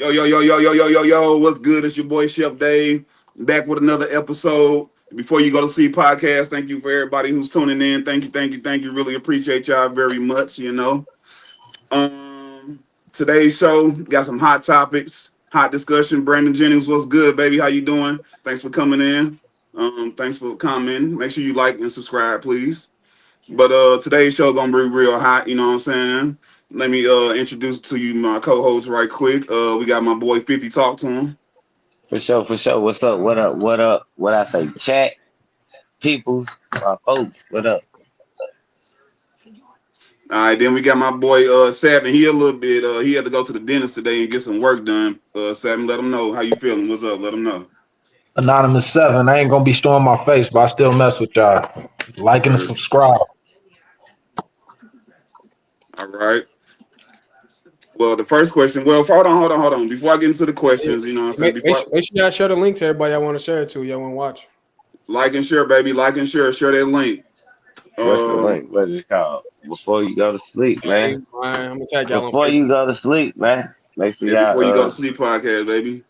Yo, yo, yo, yo, yo, yo, yo, yo. What's good? It's your boy Chef Dave. Back with another episode. Before you go to sleep podcast, thank you for everybody who's tuning in. Thank you, thank you, thank you. Really appreciate y'all very much. Um Today's show got some hot topics, hot discussion. Brandon Jennings, what's good, baby? How you doing? Thanks for coming in. Thanks for commenting. Make sure you like and subscribe, please. But today's show gonna be real hot, you know what I'm saying? Let me introduce to you my co-host right quick. We got my boy 50. Talk to him. For sure, for sure. What's up? What up? What up? What I say? Chat, peoples, my folks. What up? All right, then we got my boy Savin. He a little bit he had to go to the dentist today and get some work done. Savin, let him know how you feeling. What's up? Let him know. Anonymous 7. I ain't gonna be showing my face, but I still mess with y'all. Like and Word. subscribe. All right. Well, the first question. Well, hold on. Before I get into the Yeah. questions, you know what I'm saying? Make sure y'all share the link to everybody y'all want to share it to. Y'all want to watch. Like and share, baby. Like and share. Share that link. What's the Uh, link? What's it called? Before you go to sleep, Hey, man. I'm gonna tag y'all on Before you Facebook. go to sleep, man. Make sure yeah, before you go y'all to sleep podcast, baby.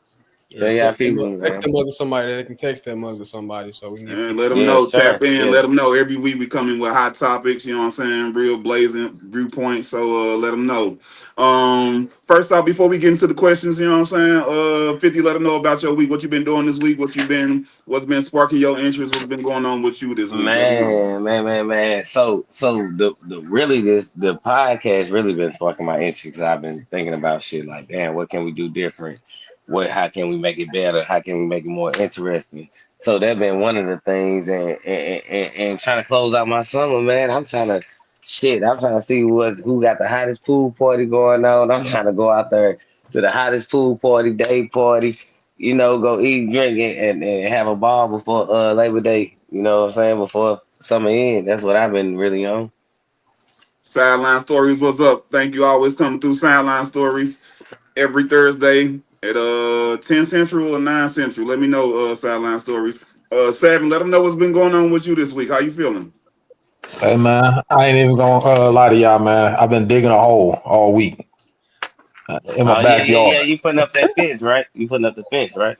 Yeah, tell y'all people, text man. them up to somebody that they can text them up to somebody so we can get And people let them on. Yeah, know, tap sure. in, Yeah. let them know. Every week we come in with hot topics, you know what I'm saying? Real blazing viewpoints. So let them know. First off, before we get into the questions, you know what I'm saying? 50, let them know about your week. What you been doing this week? What's been sparking your interest? What's been going on with you this week? Let them know. Man. So the really the podcast really been sparking my interest because I've been thinking about shit like, damn, what can we do different? How can we make it better? How can we make it more interesting? So that been one of the things, and trying to close out my summer, man. I'm trying to see who got the hottest pool party going on. I'm trying to go out there to the hottest pool party, day party, go eat, drink, and have a ball before Labor Day. You know what I'm saying? Before summer end. That's what I've been really on. Sideline Stories, what's up? Thank you always coming through Sideline Stories every Thursday at 10 Central or 9 Central. Let me know, Sideline Stories. Seven, let them know what's been going on with you this week. How you feeling? Hey man, I ain't even gonna lie to y'all, man. I've been digging a hole all week in my Oh yeah. backyard. You putting up that fence, right? You putting up the fence, right?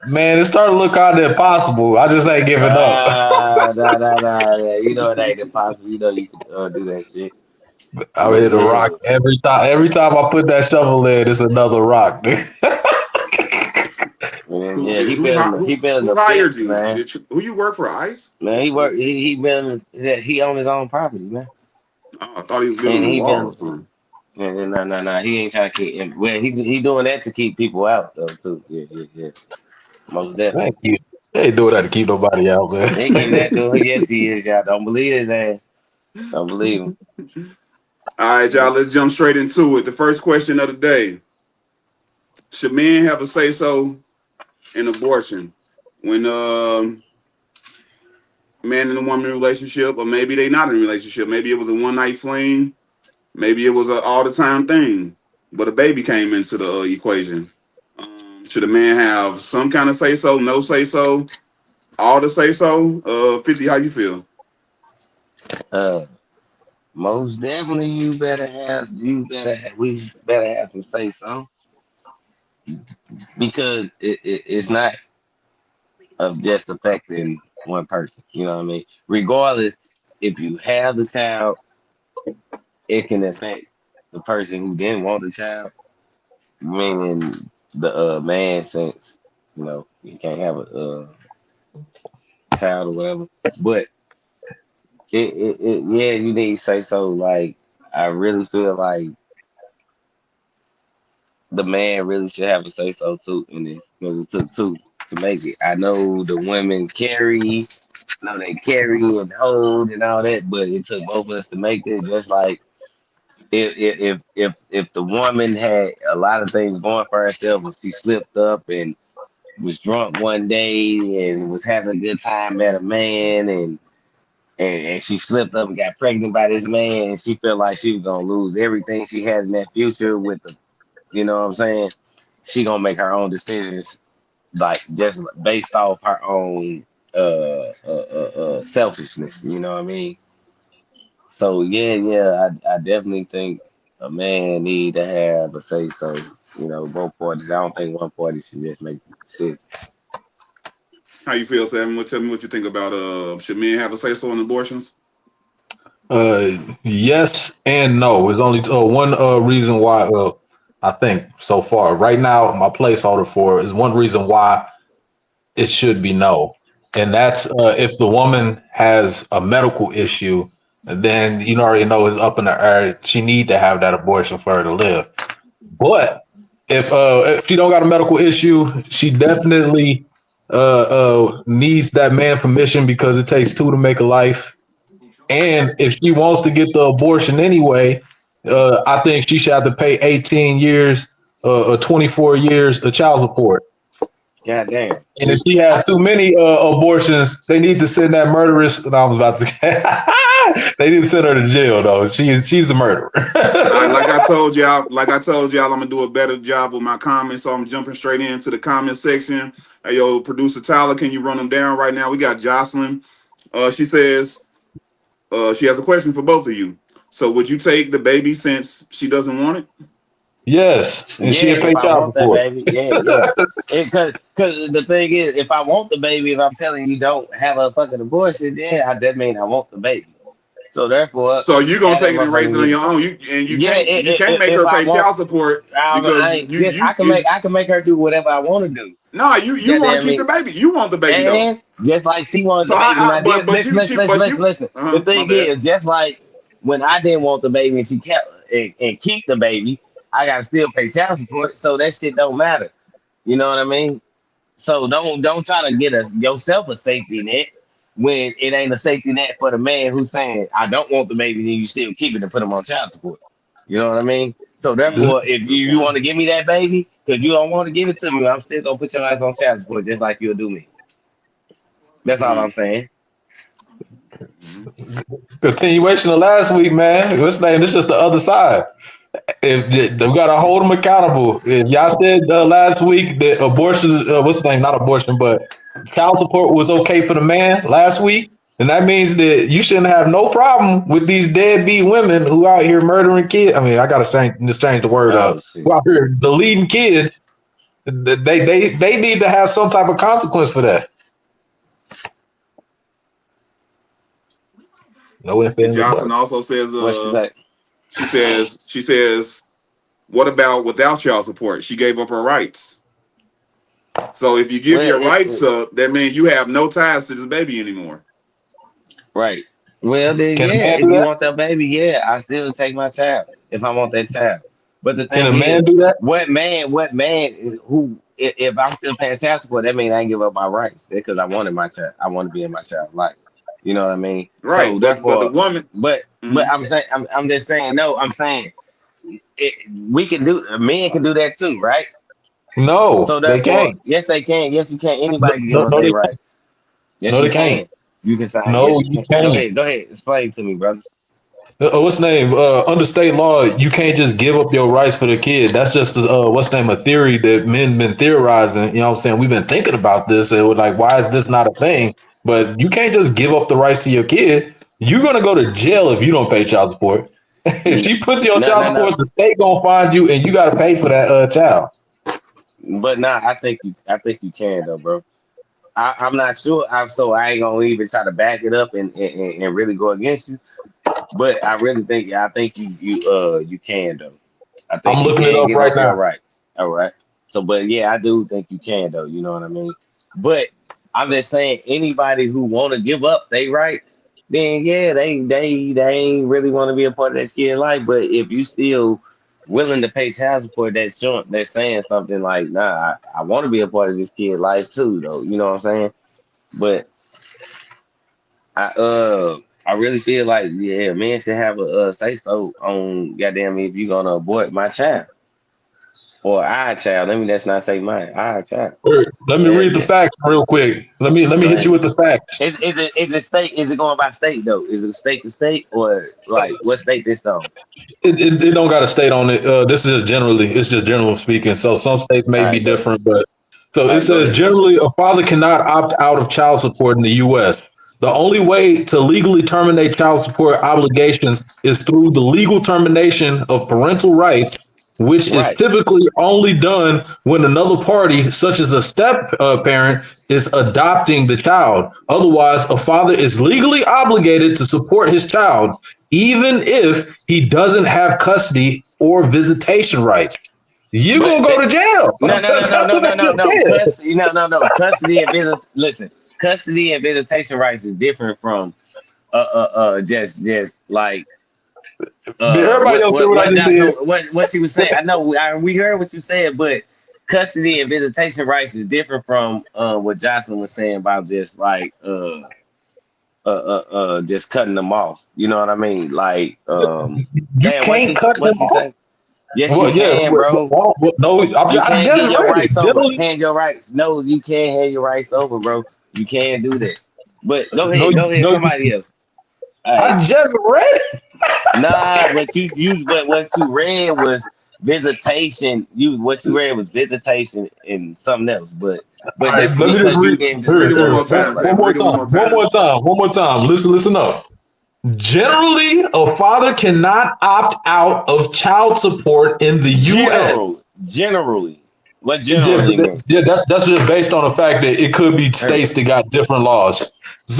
Man, it started to look kind of impossible. I just ain't giving up. Nah. You know it ain't impossible. You know you can do that shit. I But hit a yeah, rock every time. Every time I put that shovel in, it's another rock. man, Who yeah. did He who building who he building who the hired fence, you? man. Who you work for? ICE? Man, he work. He building. He own his own property, man. Oh, I thought he was building And a he wall or been. something. No. He ain't trying to keep. Well, he doing that to keep people out though too. Yeah. Most Thank definitely. you. They ain't doing that to keep nobody out, man. He ain't keeping that dude. Yes, he is. Y'all don't believe his ass. Don't believe him. All right, y'all. Let's jump straight into it. The first question of the day: should men have a say so in abortion when man and a woman relationship, or maybe they not in a relationship? Maybe it was a one night fling. Maybe it was a all the time thing, but a baby came into the equation. Should a man have some kind of say so, no say so, all the say so? 50, how you feel? Uh, Most definitely. We better have some say so because it's not of just affecting one person. You know what I mean? Regardless, if you have the child, it can affect the person who didn't want the child, meaning the man, since you can't have a child or whatever. But yeah, you need to say so. Like, I really feel like the man really should have a say so too in this because it took two to make it. I know the women carry, I know they carry and hold and all that, but it took both of us to make this. Just like if the woman had a lot of things going for herself, and she slipped up and was drunk one day and was having a good time, met a man, and she slipped up and got pregnant by this man, and she felt like she was gonna lose everything she had in that future with the, you know what I'm saying? She gonna make her own decisions, like just based off her own selfishness. You know what I mean? So yeah, I definitely think. a man need to have a say so. Both parties. I don't think one party should just make the decision. How you feel, Sam? Tell me what you think about should men have a say so in abortions? Uh, yes and no. There's only one reason why. I think so far, right now, my placeholder for it is one reason why it should be no, and that's if the woman has a medical issue, then you already know it's up in the air. She need to have that abortion for her to live. But if she don't got a medical issue, she definitely needs that man permission because it takes two to make a life. And if she wants to get the abortion anyway, I think she should have to pay 18 years or 24 years of child support. God damn. And if See, she had too many abortions, they need to send that murderess. And I was about to say, they need to send her to jail though. She's a murderer. Like I told y'all, I'm gonna do a better job with my comments. So I'm jumping straight into the comment section. Hey, yo, producer Tyler, can you run them down right now? We got Jocelyn. She says she has a question for both of you. So would you take the baby since she doesn't want it? Yes, and yeah, she'll if pay I child want that support. baby, yeah. Cause the thing is, if I want the baby, if I'm telling you don't have a fucking abortion, that means I want the baby. So therefore, So you're gonna that take it and motherfucker raise it on need. your own. You Yeah, can't make if her I pay want, child support because I yes, I can make her do whatever I want to do. no, you That want to damn keep the means. baby. You want the baby though. And just like she wanted So the baby, now but listen, listen, listen, listen, listen. The my thing bad. is, just like when I didn't want the baby and she kept and keep the baby, I gotta still pay child support. So that shit don't matter. You know what I mean? So don't try to get yourself a safety net when it ain't a safety net for the man who's saying I don't want the baby, then you still keep it and put him on child support. You know what I mean? So This, therefore, if Good you point. want to give me that baby because you don't want to give it to me, I'm still gonna put your ass on child support just like you'll do me. That's all Mm, I'm saying. mm. continuation of last week, man. What's name? This is just the other side. If they gotta hold them accountable. If y'all said last week that abortion, what's the name? Not abortion, but child support was okay for the man last week, and that means that you shouldn't have no problem with these deadbeat women who out here murdering kids. I mean, I gotta change the word Oh up. Who shit. out here deleting kids? They need to have some type of consequence for that. No ifs And ands or Jocelyn buts. also says What she say? she says what about without child support? She gave up her rights. So if you give Well, your rights up, that means you have no ties to this baby anymore. right. Well, then Can a yeah, man if do you that? want that baby, yeah, I still take my child if I want that child. But the Can thing a man is, do that? what man who if I'm still paying child support, that means I ain't give up my rights because I wanted my child. I want to be in my child's life. You know what I mean? So Right. But the therefore, woman. but Mhm. I'm just saying no. I'm saying it, we can do men can do that too, right? No, So they therefore, can't. yes, they can. Yes, you can. No, Anybody can give no, up no, their they rights. Yes, no, you they can't. can. You can sign. Yes, No, you you can. Go can't. ahead. Go ahead. Explain to me, brother. What's the name? Under state law, you can't just give up your rights for the kid. That's just what's the name? A theory that men been theorizing. You know what I'm saying? We've been thinking about this and we're like, why is this not a thing? But you can't just give up the rights to your kid. You're gonna go to jail if you don't pay child support. If No, she puts you on no, child no, no. support, the state gonna find you and you gotta pay for that child. But nah, I think you can though, bro. I'm not sure. I ain't gonna even try to back it up and really go against you. But I think you can though. I think I'm you looking it can up give right up now. your rights. All right. So, but yeah, I do think you can though. You know what I mean? But I'm just saying, anybody who want to give up their rights, then yeah, they ain't really want to be a part of that kid's life. But if you still willing to pay child support, that's saying something like, nah, I want to be a part of this kid's life too, though. You know what I'm saying? But I really feel like yeah, men should have a say so on goddamn if you gonna abort my child or our child. Let me let's not say mine, our child. Let me Yeah, read the yeah. facts real quick. Let me Go hit you ahead. with the facts. Is it state? Is it going by state though? Is it state to state or like what state this on? It don't got a state on it. This is just generally, it's just general speaking. So some states All may be right, go. different, but so All it right, go says ahead. generally a father cannot opt out of child support in the U.S. The only way to legally terminate child support obligations is through the legal termination of parental rights, which is Right. typically only done when another party, such as a step parent, is adopting the child. Otherwise, a father is legally obligated to support his child, even if he doesn't have custody or visitation rights. You're But gonna go to jail. no, no, no, no, That's no, what no, they no, just no. said. Custody, no, no, no. Custody and business. Listen, custody and visitation rights is different from just like Did everybody else hear what I what just said? Johnson what she was saying. I know we heard what you said, but custody and visitation rights is different from what Johnson was saying about just like just cutting them off. You know what I mean? Like You damn, can't cut what him she off. say? Yes, you Well, yeah. can, bro. No, You I can't just get your read it. rights over. Generally, Hand your rights. No, you can't hand your rights over, bro. You can't do that. But no, go ahead, no. somebody else. All I right. just read it. Nah, but what you read was visitation. What you read was visitation and something else. All But right, that's let me just because you read. didn't Here, Read it one discuss here. more the One, time, paragraph. one Sam. more Read it one time. more One time. more time. One more time. Listen up. Generally, a father cannot opt out of child support in the U.S. Generally. What Yeah, generally mean? that's just based on the fact that it could be Hey, states that got different laws.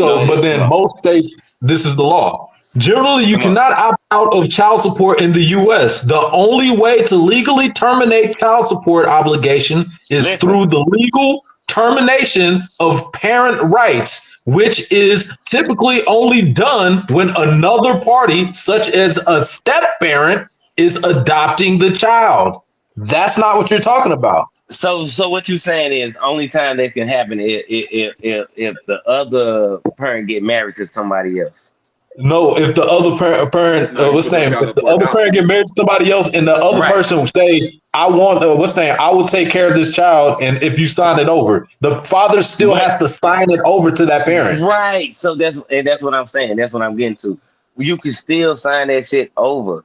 go So, but ahead. Come then on. most states, this is the law. Generally, you Come on. cannot opt out of child support in the U.S. The only way to legally terminate child support obligation is Listen. through the legal termination of parent rights, which is typically only done when another party, such as a step parent, is adopting the child. That's not what you're talking about. So what you saying is only time that can happen if the other parent get married to somebody else. No, if the other parent No, you what's put the name? child If up the for other parent adoption. get married to somebody else, and the other Right. person say, "I want what's name? I will take care of this child," and if you sign it over, the father still But has to sign it over to that parent. right. So that's what I'm saying. That's what I'm getting to. You can still sign that shit over.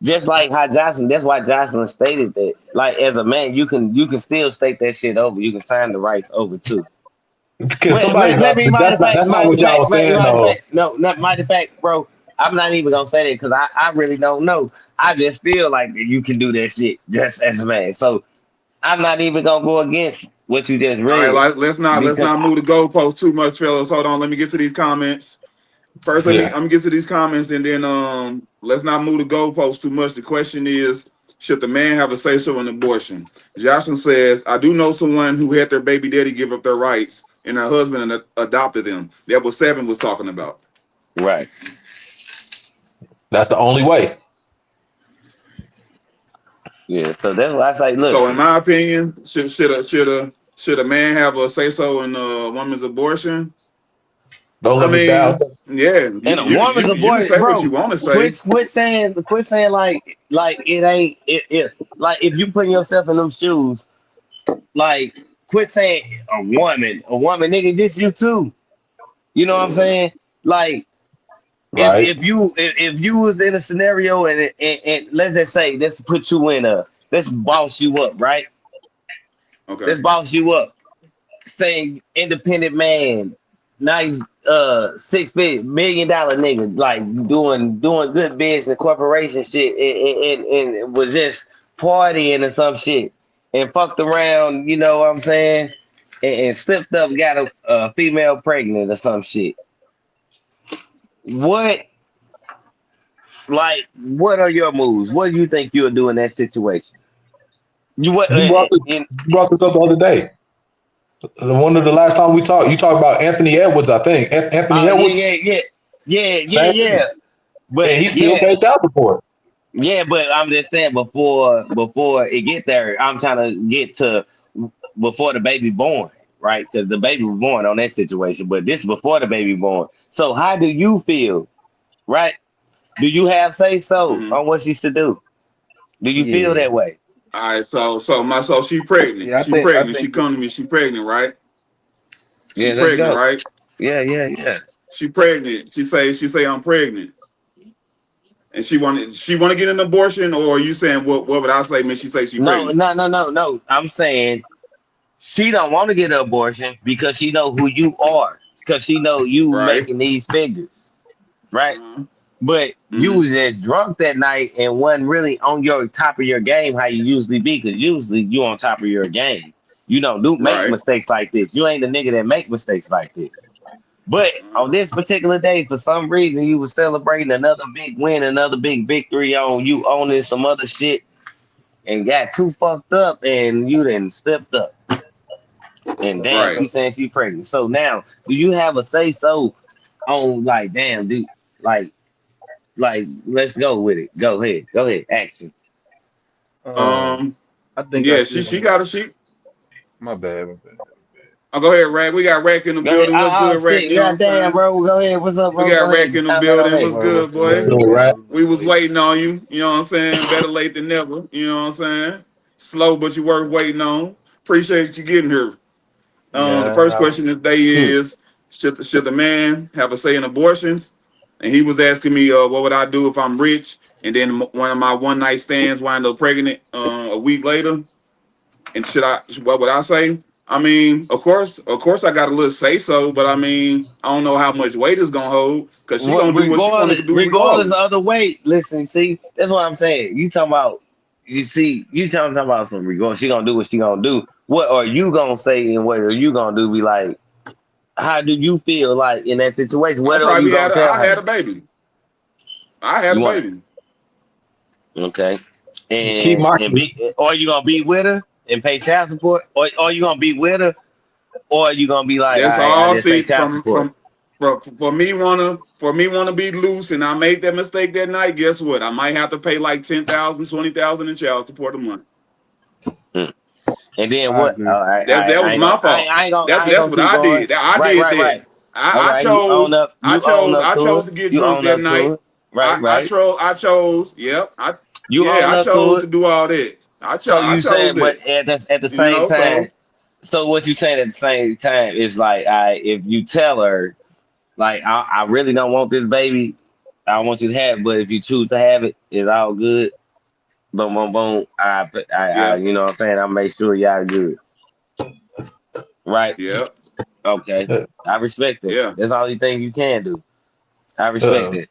Just like how Johnson, that's why Johnson stated that. Like as a man, you can still state that shit over. You can sign the rights over too. Because somebody, Let me mind the fact, that's not what y'all was saying though. no, not mind the fact, bro. I'm not even gonna say that because I really don't know. I just feel like you can do that shit just as a man. So I'm not even gonna go against what you just All right, read let's because not move the goalposts too much, fellas. Hold on, let me get to these comments. First, Yeah. let me get to these comments, and then let's not move the goalposts too much. The question is, should the man have a say so in abortion? Jocelyn says, I do know someone who had their baby daddy give up their rights, and her husband adopted them. That was Seven was talking about. right. That's the only way. Yeah, so that's why I say, look, So, in my opinion, should a man have a say so in a woman's abortion? Don't I let me down. mean, yeah, and a woman's you can abortion, say what you bro. want to say. Quit saying like it ain't it like if you put yourself in them shoes, like quit saying a woman, nigga, this you too. You know what I'm saying? Like Right. if you was in a scenario and let's just say let's boss you up, right? Okay. Let's boss you up. Saying independent man, nice 6 million dollar nigga, like doing good business corporation shit and was just partying or some shit and fucked around, you know what I'm saying? And slipped up, got a female pregnant or some shit. What what are your moves? What do you think you'll do in that situation? You what You brought this up the other day. One of the last time we talked, you talked about Anthony Edwards, I think. Anthony oh Edwards, same thing. yeah. But And he still yeah, paid child support. yeah, but I'm just saying before it get there, I'm trying to get to before the baby born, right? Because the baby was born on that situation, but this before the baby born. So how do you feel, right? Do you have say so Mm-hmm. on what she should do? Do you feel Yeah, that way? All right, so she pregnant. yeah. She I pregnant. She think come to me. She pregnant, right? She Yeah, let's pregnant, go. right? Yeah. She pregnant. She say I'm pregnant, and she want to get an abortion, or are you saying what would I say? Man, she say she pregnant. No. I'm saying she don't want to get an abortion because she know who you are. because she know you Right. making these figures, right? Uh-huh. But you Mm-hmm. was just drunk that night and wasn't really on your top of your game how you usually be, because usually you on top of your game. You don't do make Right. mistakes like this. You ain't the nigga that make mistakes like this. But on Uh-huh. this particular day, for some reason, you was celebrating another big win, another big victory on you owning some other shit, and got too fucked up, and you then stepped up. And damn, Right. she saying she pregnant. So now, do you have a say so on like, damn, dude, like, let's go with it. Go ahead, action. Um, Um. I think I Yeah. still She want. got a sheep. My bad. My bad. Oh, go ahead, Rack. We got Rack in the Go ahead. building. What's Oh good, Rack? shit, You know what I'm goddamn, saying? bro. Go ahead. What's up, We bro? got Go Rack ahead. in the Comment on building. that. What's Well, good, what's the boy? word, Little man? rat. I've We been was waiting. waiting on you. You know what I'm saying? Better late than never. You know what I'm saying? Slow, but you worth waiting on. Appreciate you getting here. The Yeah, first question today Hmm. is: should the man have a say in abortions? And he was asking me, what would I do if I'm rich? And then one of my one night stands wind up pregnant a week later. And should I? What would I say? I mean, of course, I got a little say so, but I mean, I don't know how much weight it's gonna hold because she gonna do what she want to do Regardless of regardless. other weight, listen, see, that's what I'm saying. You talking about, you see, you talking about some regard. She gonna do what she gonna do. What are you gonna say and what are you gonna do? Be like, how do you feel like in that situation? I What are you probably gonna tell I her? had a baby. I had a You want baby. to, okay, Keep my and be, or you gonna be with her and pay child support, or you gonna be with her, or you gonna be like, all That's right, I all. just pay See, child support. for me wanna be loose, and I made that mistake that night. Guess what? I might have to pay like 10,000, 20,000 in child support a month. Hmm. And then I what? agree. That was my fault. I ain't That's gonna what keep I going. did. I Right, did right, right. that. All I right, chose. you own up I to chose it. to get You drunk own that up to night. it. Right, right. I chose. Yep. You own I up to chose to it. do all that. So I you chose saying, but it. at the You same know. time, So so what you saying at the same time is like, if you tell her, like, I really don't want this baby, I want you to have it, but if you choose to have it, it's all good. Boom, boom, boom. yeah. You know what I'm saying? I make sure y'all good. Right? Yeah. Okay. uh, I respect that. Yeah. That's all you think you can do. I respect uh, it.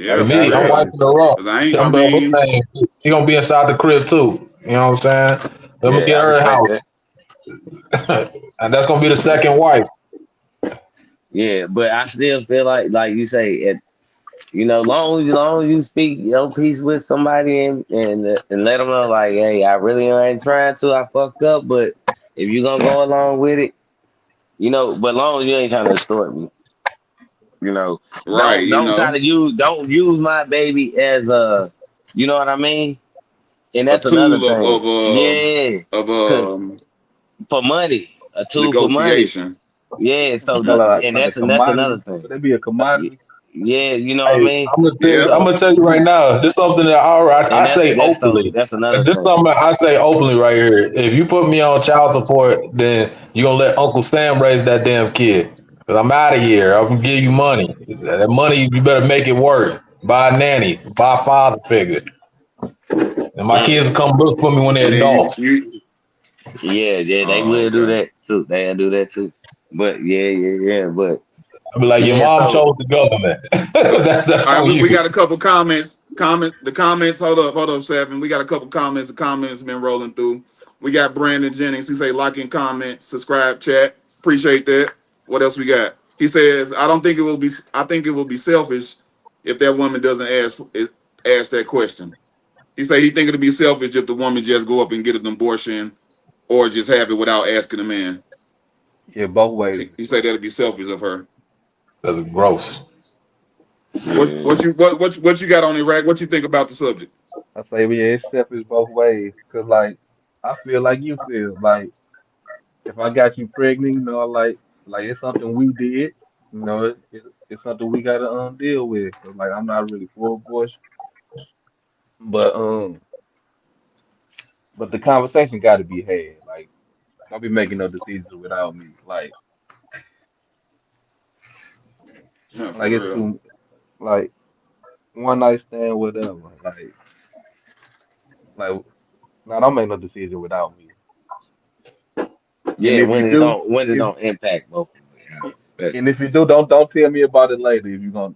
I Yeah. For respect me, it. I'm real. wiping her up. Cause I ain't. I What's mean. her name? She gonna be inside the crib too. You know what I'm saying? Let me Yeah, get I her a respect house, that. and that's gonna be the Yeah. second wife. Yeah, but I still feel like you say, long as you speak your piece with somebody and let them know, like, hey, I really ain't trying to, I fucked up, but if you gonna go along with it, but long as you ain't trying to extort me, you know, Right. You don't try know. to don't use my baby as you know what I mean? And A that's another tool thing. Yeah, of cause for money, a tool for money. negotiation. Yeah, so and Like a that's another commodity. thing. Would that be a Y- commodity? Yeah, you know what I Hey, mean. Yeah. I'm So gonna tell you right now. This is something that I and say openly. that's another This is thing. something I say openly right here. If you put me on child support, then you gonna let Uncle Sam raise that damn kid. Cause I'm out of here. I'm gonna give you money. That money, you better make it work. Buy a nanny. Buy a father figure. And my Mm. kids will come look for me when And they're then adults. Yeah, yeah, they oh, will do okay. that too. They'll do that too. But yeah. But I'll be like, your yeah, mom so chose the government. So, That's all right, on we you. got a couple comments. The comments. Hold up, Seven. We got a couple comments. The comments been rolling through. We got Brandon Jennings. He say like and comment, subscribe, chat. Appreciate that. What else we got? He says, I don't think it will be. I think it will be selfish if that woman doesn't ask that question. He say he think it'll be selfish if the woman just go up and get an abortion or just have it without asking the man. Yeah, both ways is He say right. that'll be selfish of her. That's gross. mm, What you got on Iraq? What you think about the subject? I say, yeah, it's selfish both ways. Cause like, I feel like you feel. Like, if I got you pregnant, like it's something we did. It's something we gotta deal with. Cause like, I'm not really for abortion, but but the conversation got to be had. Like, don't be making no decisions without me. Yeah, for Like it's real. too like one night stand, whatever. Like, now don't make no decision without me. And yeah, when it don't impact both of them. house, especially. And if you do, don't tell me about it later. If you're gonna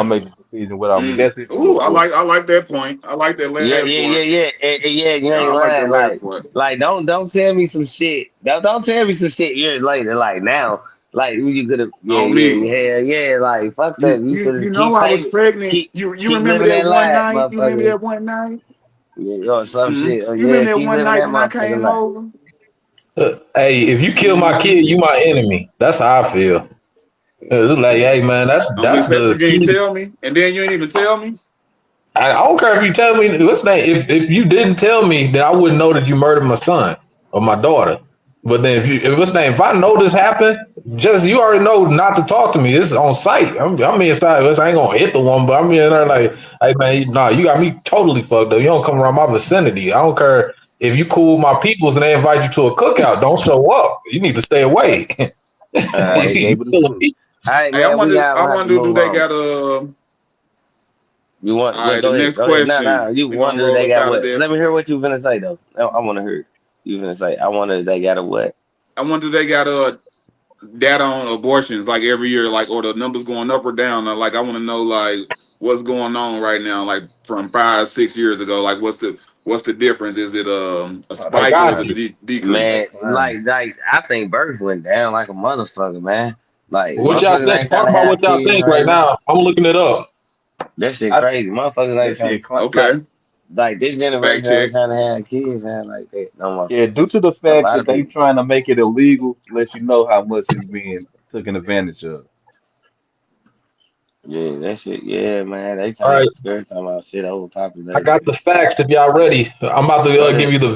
make the decision without me, that's it for me, Ooh, I Bowie. like that point. I like that Yeah, last yeah, part. yeah, yeah, yeah. You Yeah, I ain't like that lying. last part. Like, don't tell me some shit. Don't tell me some shit years later. Like now, like you could have. Yeah, On yeah, me. yeah, yeah. Like fuck that. You should You have know keep I was safe. pregnant. Keep You keep remember living that that one life, night? You remember motherfucker. that one night? Yeah, or some shit. Oh You yeah, remember that keep one living night that when I motherfucking came life. over? Hey, if you kill my Mm-hmm. kid, you my enemy. That's how I feel. It's like, hey man, On me, that's especially the if you ain't key. tell me, and then you ain't even tell me. I don't care if you tell me what's name. If you didn't tell me, then I wouldn't know that you murdered my son or my daughter. But then if what's name, if I know this happened, just you already know not to talk to me. It's on site. I'm inside. I ain't gonna hit the one, but I'm in there like, hey man, nah, you got me totally fucked up. You don't come around my vicinity. I don't care if you cool with my peoples and they invite you to a cookout. Don't show up. You need to stay away. All One right, gave You it a still a shoot. people. all right, Hey, I man. We wonder. got I to have to wonder, do move they on. got a? You want? All Well, right, the go ahead. next Go ahead. No, question. no. You We're gonna wonder roll they up got out of what? there. Let me hear what you finna say though. I want to hear. You finna say. I wonder they got a what? I wonder, do they got a data on abortions like every year, like, or the numbers going up or down? Like, I want to know like what's going on right now, like from 5 6 years ago. Like, what's the difference? Is it a Oh, they I spike or is got it a climbing. you. decrease? They Man, climbing. I think birth went down like a motherfucker, man. Like What y'all motherfuckers think? ain't trying Talk to about have what y'all kids think right right now. now. I'm looking it up. That shit I crazy. Motherfuckers ain't that trying shit. Okay, like this fact generation ain't check. trying to have kids and like that no more. Yeah, due to the A fact lot that of they people. trying to make it illegal, let you know how much is being taken advantage of. Yeah, that shit. Yeah, man. They All talking right. about scared talking about shit I overpopulated got and the shit. facts if y'all ready. I'm about to Go give ahead. you the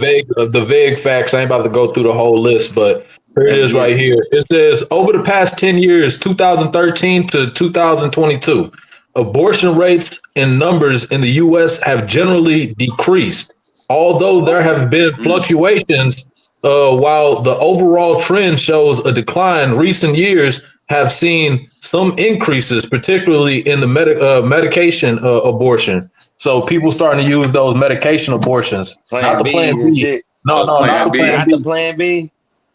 vague facts. I ain't about to go through the whole list, but here it Let's is get right it. here. It says over the past 10 years, 2013 to 2022, abortion rates in numbers in the US have generally decreased. Although there have been Mm, fluctuations, while the overall trend shows a decline, recent years have seen some increases, particularly in the medication abortion. So people starting to use those medication abortions, not Plan the Plan B's and B. shit. No, oh, no, not Plan the Plan B. Not the B. plan B.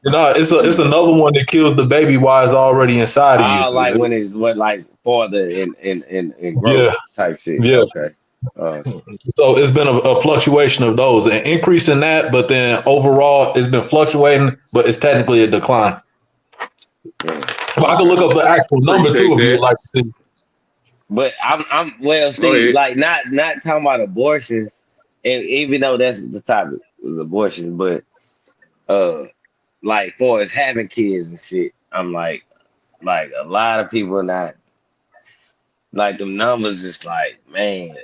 No, it's Mm, another one that kills the baby while it's already inside of you. Oh, like when it's what like farther in growth Yeah, type shit. yeah. Okay. Uh, So it's been a fluctuation of those, an increase in that, but then overall it's been fluctuating, but it's technically a decline. yeah. But I can look okay, up the actual number too appreciate if you would that. like to see. But I'm well. Go See, ahead. like not talking about abortions, and even though that's the topic was abortions, but uh, like for as having kids and shit, I'm like a lot of people not like them numbers. Is like man,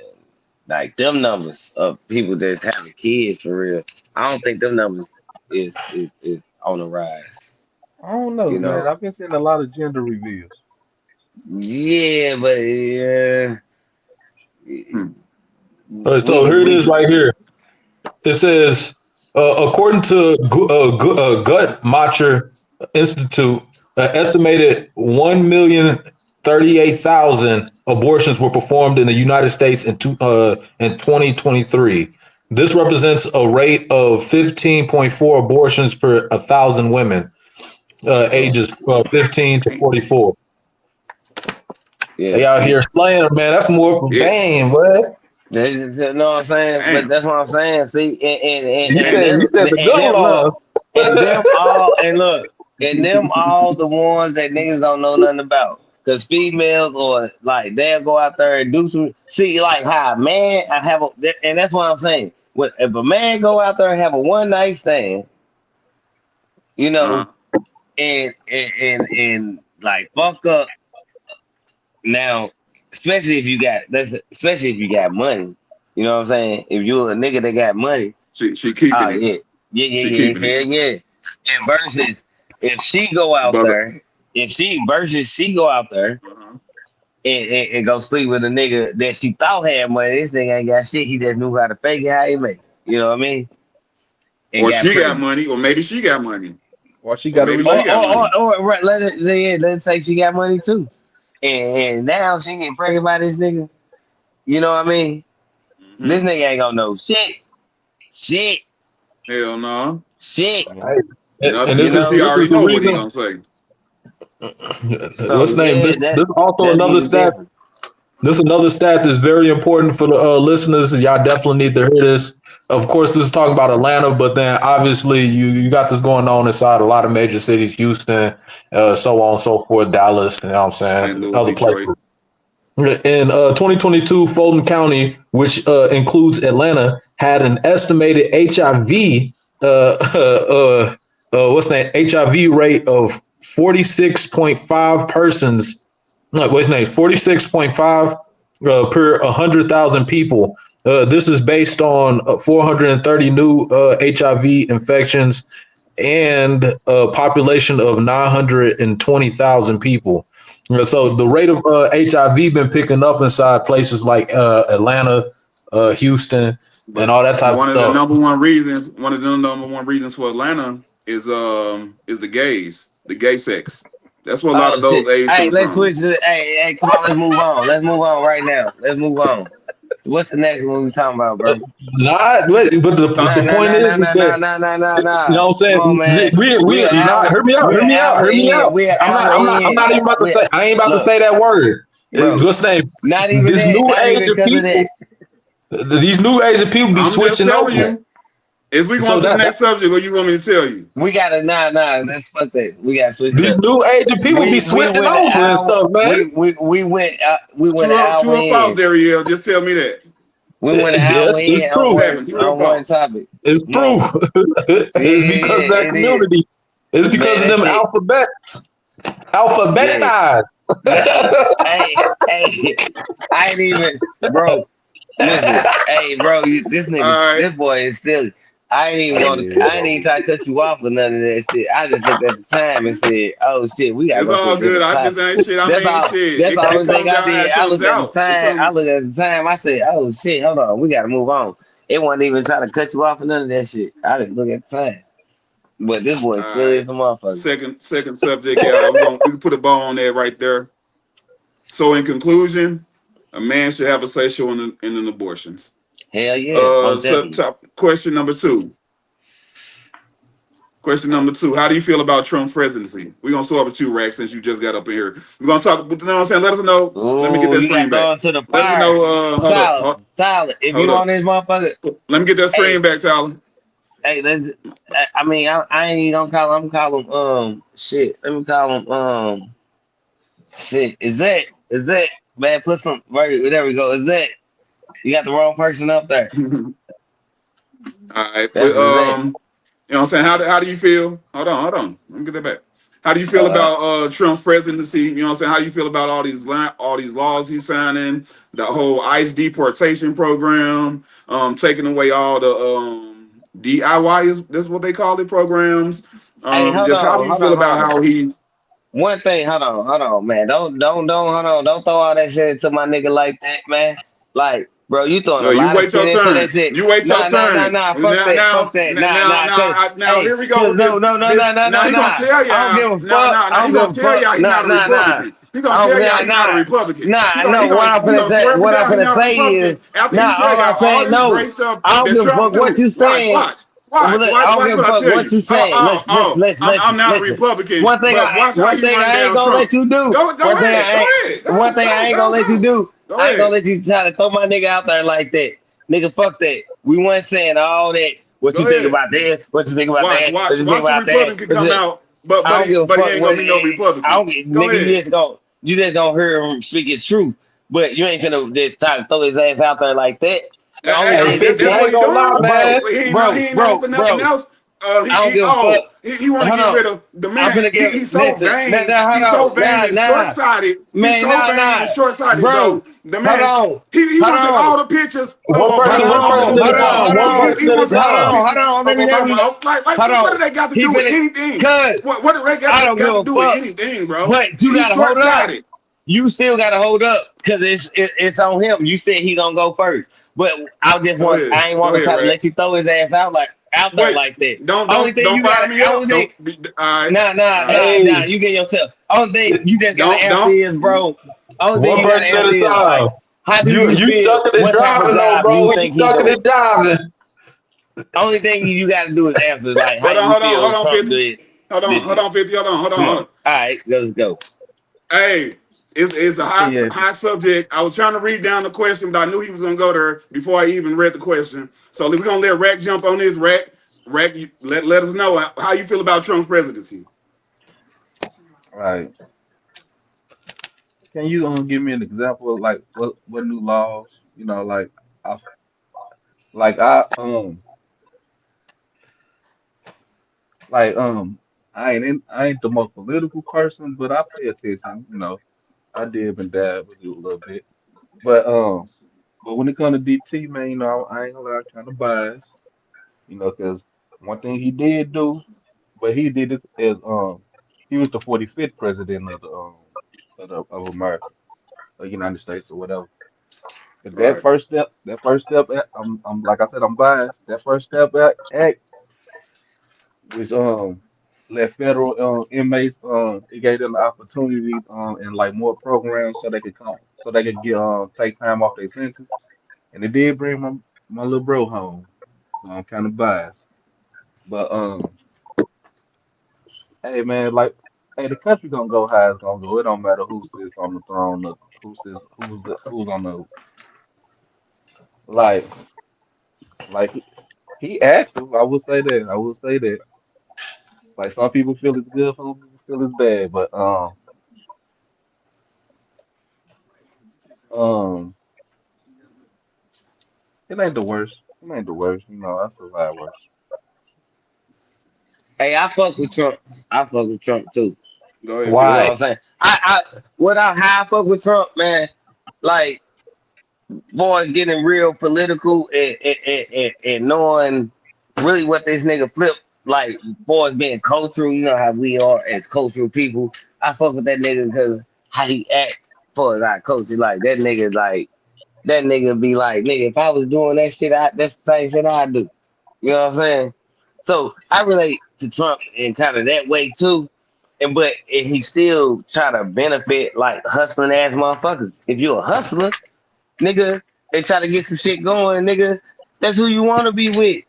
like them numbers of people that's having kids for real. I don't think them numbers is on the rise. I don't know, You man. know. I've been seeing a lot of gender reveals. Yeah, but yeah, Hmm. All right, so here it is we right here. It says, according to Gut Macher Institute, estimated 1,038,000 abortions were performed in the United States in 2023. This represents a rate of 15.4 abortions per 1,000 women, uh, ages 15 to Dang. 44. yeah. They out here slaying them, man. That's more Yeah. damn, boy. You know what I'm saying? But Damn. that's what I'm saying. See, Damn. You said the and gun them look, laws. and them all, and look, and them all the ones that niggas don't know nothing about. Cause females or like they'll go out there and do some see like how a man I have a and that's what I'm saying. What if a man go out there and have a one night stand, you know, Uh-huh. and like fuck up now, especially if you got money. You know what I'm saying? If you a nigga that got money, She oh keeping it. yeah, yeah, She yeah, keeping yeah, it. hell yeah. And versus if she go out Brother. there, if she go out there Uh-huh. and go sleep with a nigga that she thought had money, this nigga ain't got shit. He just knew how to fake it, how he make. You know what I mean? And Or got she got pregnant. money, or maybe she got money. Or she Or got a maybe she Or got or money. right, let's say she got money too. And now she get pregnant by this nigga. You know what I mean? This Hmm. nigga ain't gonna know shit. Shit. Hell no. Shit. relationship. Hey, and Nothing. You this is Cause he know? this is already the know what he reason. gonna say. So What's the name? yeah, This is also that'd be another the stat. difference. This is another stat that's very important for the listeners. Y'all definitely need to hear this. Of course, this is talking about Atlanta, but then obviously you got this going on inside a lot of major cities, Houston, so on and so forth, Dallas, you know what I'm St. saying, Louis, other Detroit. places. In 2022, Fulton County, which includes Atlanta, had an estimated HIV, what's that, HIV rate of 46.5 persons. No, what's name? 46.5 per 100,000 people. This is based on 430 new HIV infections and a population of 920,000 people. So the rate of HIV been picking up inside places like Atlanta, Houston, and But all that type of one of the stuff. number one reasons for Atlanta is the gay sex. That's where a lot Oh of those shit! A's Hey, coming let's from. switch to. Hey, come on, let's move on. Let's move on right now. Let's move on. What's the next one we talking about, bro? Not, but So, Nah, the nah, point nah, nah, is nah, nah, that nah, nah, nah, you nah. know what I'm Come on, saying. man. We We're an not hour. hear me out. We're Hear an me out. hour Hear me in. out. We're an hour I'm in. not even about to We're, say. I ain't about to look, say that word. bro. What's the name? Not even This that. new Not age even of because of that. people. These new age of people be I'm just switching telling over. you. Is we going So to the that next subject, or you want me to tell you? We gotta nah. Let's fuck that. We gotta switch it these up. new age of people be We switching went an over and hour. stuff, man. We went an True hour or false, in. Dariel? Just tell me that. We went an hour Yes, it's in Just true. say it. True or on one false? topic. It's Come true. on. It's because of that It is. community. It's because Man, of that them shit. alphabets. Yeah. Alphabetized. Hey, I ain't even, bro. Listen, hey, bro, All right. this boy is silly. I ain't even try to cut you off or none of that shit. I just looked at the time and said, "Oh shit, we gotta It's go to a all good. different I just topic." ain't shit. I That's mean all. shit. That's the It only thing comes I out how did. it comes out. It I comes. looked at the time. I said, "Oh shit, hold on, we gotta move on." It wasn't even trying to cut you off or none of that shit. I just look at the time. But this boy All is silly right. as a motherfucker. Second subject, y'all. We can put a bow on that right there. So in conclusion, a man should have a say-so in an abortions. Hell yeah, most So definitely. top, question number two. Question number two. How do you feel about Trump's presidency? We're gonna start with you, Rex, since you just got up in here. We're gonna talk, you know what I'm saying? Let us know. Let me get Ooh, that you screen got back. thrown to the Let us fire. know, hold up, Tyler, Tyler, if hold you on up. this motherfucker, Let me get that hey, screen back, Tyler. hey, let's. I mean, I ain't even gonna call him. I'm gonna call him. Shit. Let me call him. Shit. Is that man? Put some right. There we go. Is that you got the wrong person up there? All right. That's is that. You know what I'm saying? How do you feel? Hold on. Let me get that back. How do you feel Uh, about Trump's presidency? You know what I'm saying? How you feel about all these laws he's signing, the whole ICE deportation program, taking away all the DIY is that's what they call it programs. hey, Just how do you feel hold about on. how he's One thing, hold on, man. Hold on. Don't throw all that shit into my nigga like that, man. Like, bro, you throwing a you lot of wait shit your into that turn. shit. You wait your turn. Fuck that. Now here we go with this. Now he gonna tell I don't y'all. give a fuck. I Now he don't give gonna a tell fuck. y'all he not a Republican. He gonna I don't, tell y'all he not a nah. Republican. Nah, no. He gonna swear up and What I'm down he finna not a say is, Republican after he nah. tell All I'm y'all all saying, this no. great stuff I don't that give a Trump fuck what do. you saying. Well, look, I don't Watch give a what I fuck tell what you. you saying. I'm not a Listen. Republican, but watch how One he thing run I ain't down gonna let Trump. you do. Go ahead. One thing I ain't gonna let you do. Go I ain't gonna ahead. let you try to throw my nigga out there like that. Nigga, fuck that. We weren't saying all that. What Go you think ahead. about that? What you think about that? What you think Watch the about that? Republican come out, I don't give a but he fuck ain't what gonna be no I Republican. don't get Go nigga. ahead. You just gonna hear him speak his truth, but you ain't gonna just try to throw his ass out there like that. The only Hey, Hey, thing this City, that's I what ain't shit, he gonna lie, doing. man. He ain't known for nothing bro. else. I don't give a fuck. He want to Hold get on. rid of the I'm man. finna give. He's so Listen. vain. He's so Hold on. vain and short sighted. He's Man, so vain and short sighted, bro. bro. The Hold man. on. He Hold wants on. all the pictures of One Hold person, Obama, one all the person on, at a hold pictures. on, time. hold One on, He person at a wants all the time. hold pictures on. of Obama. Hold What do on. they got to He do with finna, anything? cuz What do they I don't give got to a do with fuck. anything, bro? But you He's gotta short hold up. sighted. You still gotta hold up because it's on him. You said he gonna go first, but I ain't want Go to ahead, try to Rat. let you throw his ass out there Wait, like that. don't fire me up. Only thing, Don't be all right. nah. Hey, You get yourself. Only thing you just gotta answer Don't is, bro. Only thing one you gotta person at answer a is time. like, how do you You feel? ducking and What type of driving though, job you bro. You think he ducking doing? and driving. Only thing you gotta do is answer like, how you hold feel on, Trump 50. did. Did hold you? on, 50. Hold Come on. on. All right, let's go. Hey, it's a Okay, yeah. hot subject. I was trying to read down the question, but I knew he was gonna go there before I even read the question. So we're gonna let Rack jump on this. Rack, let us know how you feel about Trump's presidency. Right. Can you give me an example of like what new laws? I like like I ain't the most political person, but I pay attention. I dib and dab with it a little bit. But when it comes to DT, man, I ain't gonna lie, kind of biased. Because one thing he did do, but he did it as he was the 45th president of America, the United States or whatever. But Right, that first step, I'm like I said, I'm biased. That first step act, which let federal inmates, it gave them the opportunity and like more programs so they could get take time off their sentence, and it did bring my little bro home. So I'm kind of biased, but hey man, like hey, the country gonna go how it's gonna go. It don't matter who sits on the throne, or who's on the like like he active. I would say that. I would say that. Like some people feel it's good, some people feel it's bad, but um, it ain't the worst. It ain't the worst. I survived worse. Hey, I fuck with Trump. I fuck with Trump too. go ahead, You know 50. what Why? I'm saying? Without how I fuck with Trump, man, like boys getting real political and knowing really what this nigga flip, like boys being cultural, you know how we are as cultural people. I fuck with that nigga because how he act for our culture. Like that nigga be like, nigga, if I was doing that shit, that's the same shit I do. You know what I'm saying? So I relate to Trump in kind of that way too. And he still try to benefit like hustling ass motherfuckers. If you're a hustler, nigga, and try to get some shit going, nigga, that's who you want to be with.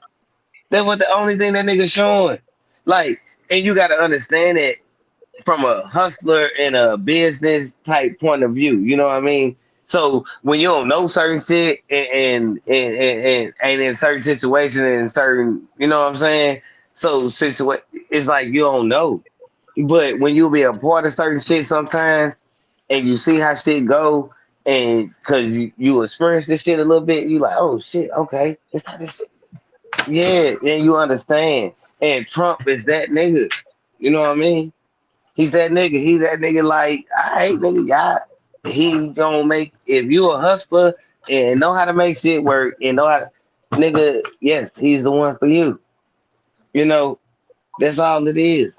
That's what the only thing that nigga showing. Like, and you got to understand that from a hustler and a business type point of view. You know what I mean? So when you don't know certain shit and in certain situations and certain, you know what I'm saying? So it's like you don't know. But when you be a part of certain shit sometimes and you see how shit go and cause you experience this shit a little bit, you like, oh shit, okay, it's how this shit. Yeah, and you understand. And Trump is that nigga. You know what I mean? He's that nigga. He's that nigga like, all right, nigga, y'all. He gonna make if you a hustler and know how to make shit work and know how to, nigga, yes, he's the one for you. You know, that's all it is.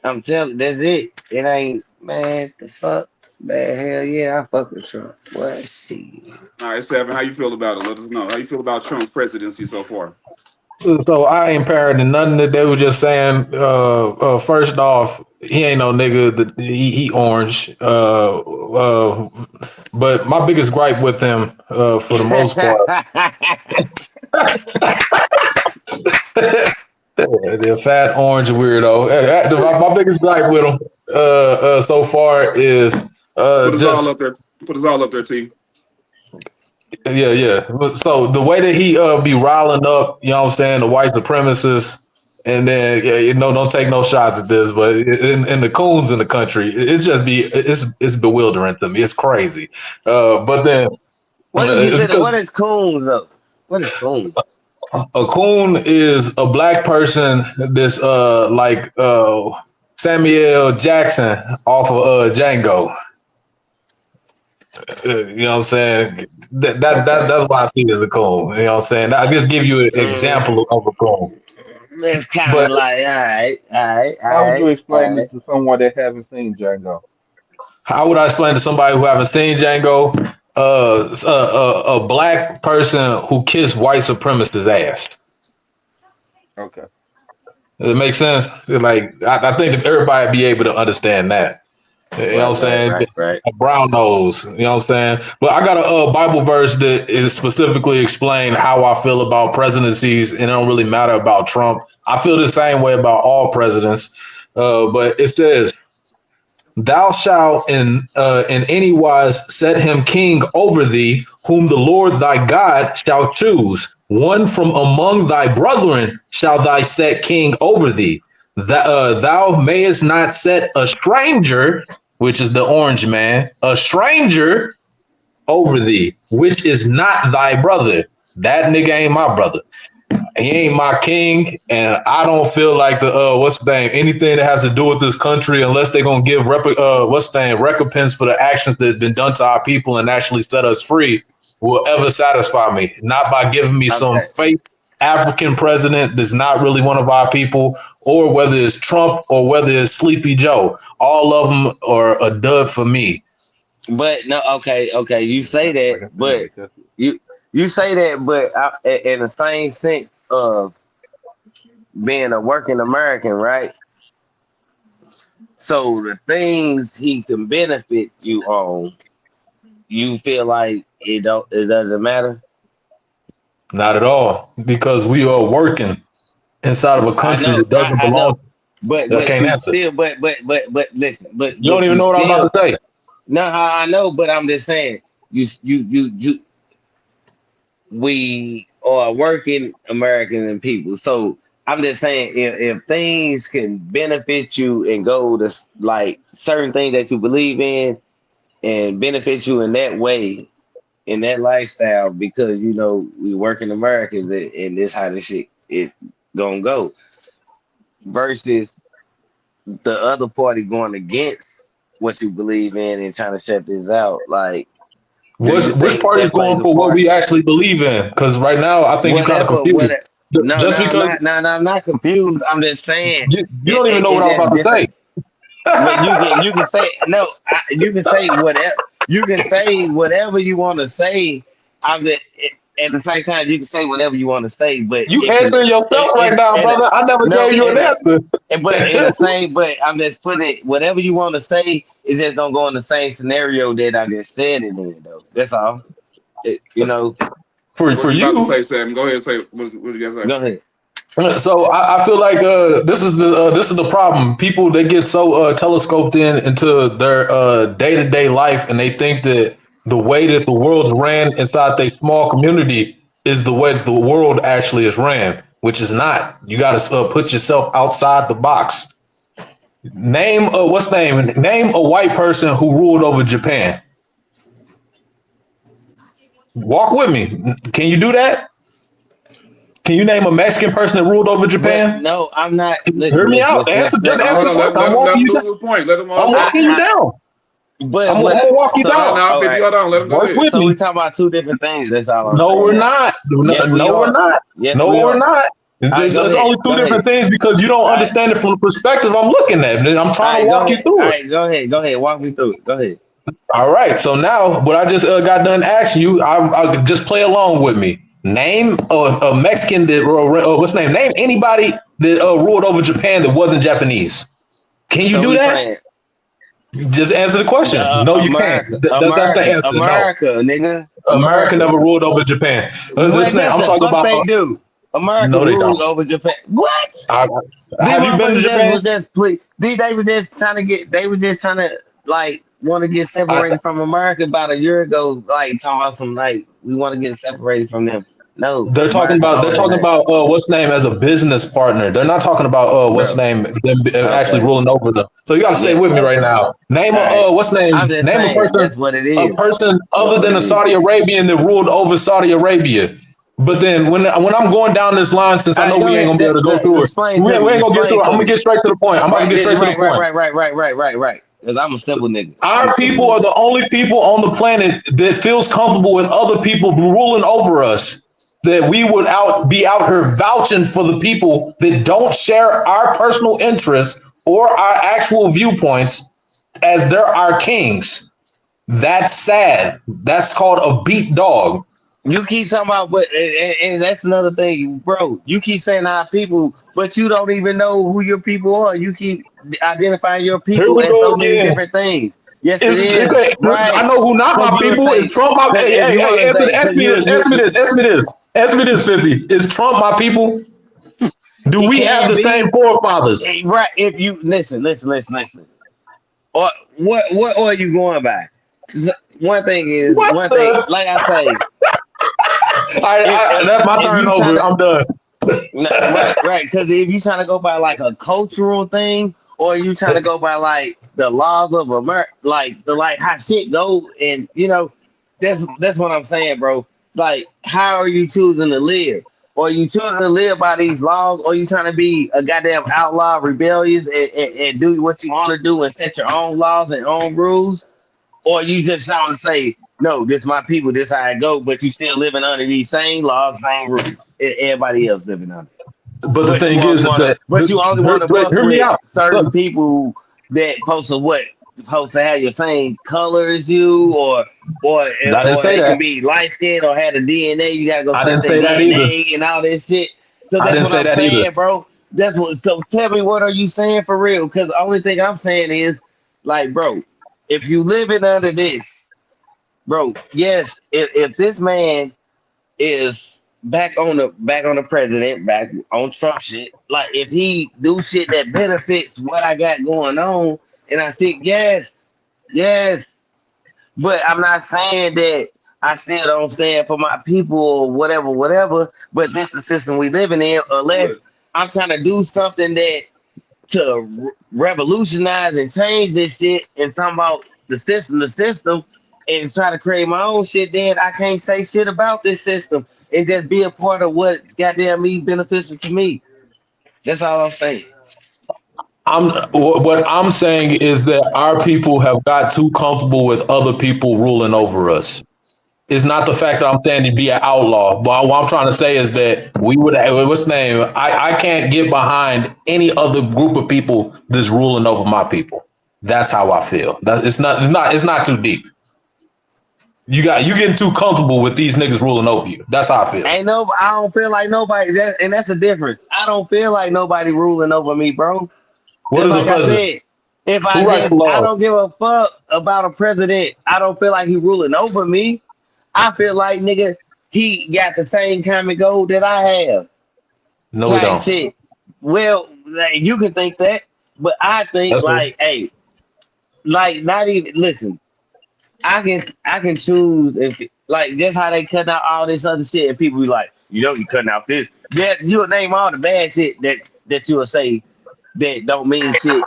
I'm telling that's it. It ain't man, the fuck. Man, hell yeah, I fuck with Trump. What shit. All right, Seven, how you feel about it? Let us know how you feel about Trump's presidency so far. So I ain't parroting nothing that they were just saying. First off, he ain't no nigga. He orange. But my biggest gripe with him, for the most part, the fat orange weirdo. My biggest gripe with him, so far is Put us all just up there. Put us all up there, T. yeah. So the way that he be riling up, you know what I'm saying, the white supremacists, and then don't take no shots at this, but in the coons in the country, it's bewildering to me. It's crazy. But then What is you said? What because is coons though? What is coons? a coon is a black person that's like Samuel Jackson off of Django. You know what I'm saying? Okay. That's why I see it as a coon. You know what I'm saying? I just give you an Mm, example of a coon. it's kind of But like, How would you explain all it right. to someone that haven't seen Django? how would I explain to somebody who haven't seen Django? A black person who kissed white supremacists' ass. Okay. Does it make sense? Like I think if everybody be able to understand that. You know what I'm Right, right, saying? right, right. A brown nose. You know what I'm saying? But I got a Bible verse that is specifically explain how I feel about presidencies, and it don't really matter about Trump. I feel the same way about all presidents. But it says, "Thou shalt in any wise set him king over thee, whom the Lord thy God shall choose. One from among thy brethren shall thy set king over thee. Thou mayest not set a stranger, which is the orange man, a stranger over thee, which is not thy brother." That nigga ain't my brother. He ain't my king, and I don't feel like the what's the name, anything that has to do with this country, unless they're gonna give what's the name, recompense for the actions that have been done to our people and actually set us free, will ever satisfy me. Not by giving me some Okay. fake African president that's not really one of our people, or whether it's Trump or whether it's Sleepy Joe. All of them are a dud for me. But no, okay. You say Like that, I but said, you you say that, but in the same sense of being a working American, right? So the things he can benefit you on, you feel like it doesn't matter. Not at all, because we are working inside of a I country know, that doesn't I know, belong. but I can't you answer. still, but listen, You don't but even you know what I'm about still. to say. No, I know, but I'm just saying, you we are working American and people. So I'm just saying, if things can benefit you and go to like certain things that you believe in and benefit you in that way, in that lifestyle, because we working Americans and this how this shit is gonna go, versus the other party going against what you believe in and trying to shut this out. Like, do you Which think party's that going plays a for what part? we actually believe in? Because right now, I think you're kind of Whatever, confused. whatever. No, Just because no, I'm not confused. I'm just saying you don't even know what it's I'm just about to different. say. But you can say no. You can say whatever. You can say whatever you want to say. I'm just, at the same time you can say whatever you want to say, but You it can answering yourself right now, and brother. I never no gave you an answer. but in the same, but I'm just putting it, whatever you want to say is just gonna go in the same scenario that I just said it in though. That's all. You know. For What you about to you, say, Sam? Go ahead and say what you got to say. Go ahead. so I feel like this is the problem. People, they get so telescoped into their day to day life, and they think that the way that the world's ran inside their small community is the way that the world actually is ran, which is not. You got to put yourself outside the box. Name what's name? Name a white person who ruled over Japan. Walk with me. Can you do that? Can you name a Mexican person that ruled over But Japan? no, I'm not. Hear Listen, me out. Answer. Just Oh, answer hold the on. question. I'm Let walking him you down. lose his point. Let him I'm lose his walking you I, point. down. I'm but gonna walk you so No, down. no, all 50. right. Hold on. Let him go Work ahead. with So we me. talking about two different things. That's all I'm No, saying we're now. not. No, Yes, we no, we're are. not. Yes, No, we we're are. not. All right, go It's ahead. only two Go ahead. different things because you don't All right, understand it from the perspective I'm looking at. I'm all trying to right, go walk you ahead. All through it. right, go ahead. Go ahead. Walk me through it. Go ahead. All right. So now, what I just got done asking you, I just play along with me. Name a Mexican that, what's the name? Name anybody that ruled over Japan that wasn't Japanese. Can you So do we that? playing Just answer the question. No, you can't. America, That's the America, answer. No. America, nigga, America America. never ruled over Japan. What Listen, that's I'm the talking fuck about. they do? America No, they rules don't. over Japan. What? I, These have you been to motherfuckers just Japan? was just please. They were just trying to get. They were just trying to like want to get I, separated from America about a year ago. Like talking about some like we want to get separated from them. No, America they're always talking had. about what's name as a business partner. They're not talking about what's Yeah. name them actually Okay. ruling over them. So you got to stay Yeah. with me right Okay. now. Name a All right. what's name? I'm just Name saying that's what it a is. person That's other what than it a is. Saudi Arabian that ruled over Saudi Arabia. But then when I'm going down this line, since All I right. know Go we ain't ahead. gonna be able to go through it, Explain to we me. ain't gonna get Explain through it. I'm to gonna me. get straight to the point. I'm about to Right. get straight to the point. Right. Because I'm a simple nigga. I'm a Our simple people are nigga. the only people on the planet that feels comfortable with other people ruling over us. That we would be out here vouching for the people that don't share our personal interests or our actual viewpoints as they're our kings. That's sad. That's called a beat dog. You keep talking about, but and that's another thing, bro. You keep saying our people, but you don't even know who your people are. You keep identifying your Here people we as go so many again. different things. Yes, it Is is okay, I right. know who not Cause my you would people. Is say, Trump my cause if you want to say, answer cause me this, answer me this, answer me this. Answer me this, 50. Is Trump my people? Do It we have can the be same forefathers? right if you listen. Or what are you going by? 'Cause What one thing, the? like I say, That's my if turn you trying over. to I'm done. right, because if you trying to go by like a cultural thing, or you trying to go by like the laws of America, like how shit go, and that's what I'm saying, bro. It's like, how are you choosing to live? Or you choosing to live by these laws, or you trying to be a goddamn outlaw, rebellious, and do what you want to do and set your own laws and own rules? Or you just trying to say, no, this my people, this how I go, but you still living under these same laws, same rules everybody else living under. But the But you thing only is want to, that but you only want to fuck hear me with out. certain Look, people that supposed to have your same color as you, I didn't or say they can that. be light skinned or have the DNA. You gotta go I check didn't their say that either. DNA and all this shit. So I that's didn't what say I'm that either. saying, bro. That's what. So tell me, what are you saying for real? Because the only thing I'm saying is, like, bro, if you living under this, bro, yes, if this man is back on the president, back on Trump shit. Like, if he do shit that benefits what I got going on, and I see, yes, yes, but I'm not saying that I still don't stand for my people or whatever, whatever. But this is the system we living in. Unless But I'm trying to do something that to revolutionize and change this shit, and talking about the system, and try to create my own shit, then I can't say shit about this system and just be a part of what's goddamn me beneficial to me. That's all I'm saying. What I'm saying is that our people have got too comfortable with other people ruling over us. It's not the fact that I'm saying to be an outlaw, but what I'm trying to say is that we would, what's the name? I can't get behind any other group of people that's ruling over my people. That's how I feel. It's not too deep. You getting too comfortable with these niggas ruling over you. That's how I feel. Ain't no, I don't feel like nobody that, and that's the difference. I don't feel like nobody ruling over me, bro. What Just is a like I president? said, if Who writes the I laws? don't give a fuck about a president. I don't feel like he ruling over me. I feel like, nigga, he got the same kind of goal that I have. No, we Type don't. shit. Well, like, you can think that, but I think That's like, hey, like, not even listen. I can choose, if like, just how they cut out all this other shit, and people be like, you cutting out this. Yeah, you'll name all the bad shit that you'll say that don't mean shit.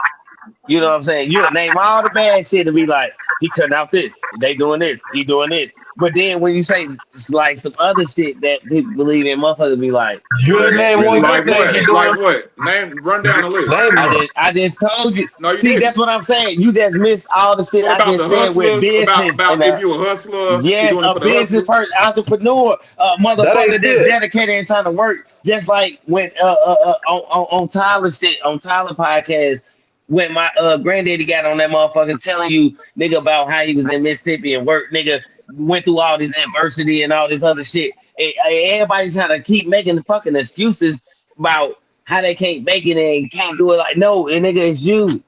You know what I'm saying? You'll name all the bad shit and be like, he cutting out this, they doing this, he doing this. But then when you say like some other shit that people believe in, motherfuckers be like, you well, that name one really good like don't. thing he what? doing. Like what? Run down the list. Name one. I just told you. No, you See, that's didn't. what I'm saying. You just missed all the shit What I about just the said with hustlers? business and About if you're a hustler, you're yes, doing it a for the business hustlers. person, entrepreneur, That ain't motherfucker that's it. dedicated and trying to work. Just like when on Tyler shit, on Tyler podcast, when my granddaddy got on that motherfucker telling you, nigga, about how he was in Mississippi and work, nigga, went through all this adversity and all this other shit. And everybody's trying to keep making the fucking excuses about how they can't make it and can't do it. Like, no, and nigga, it's you.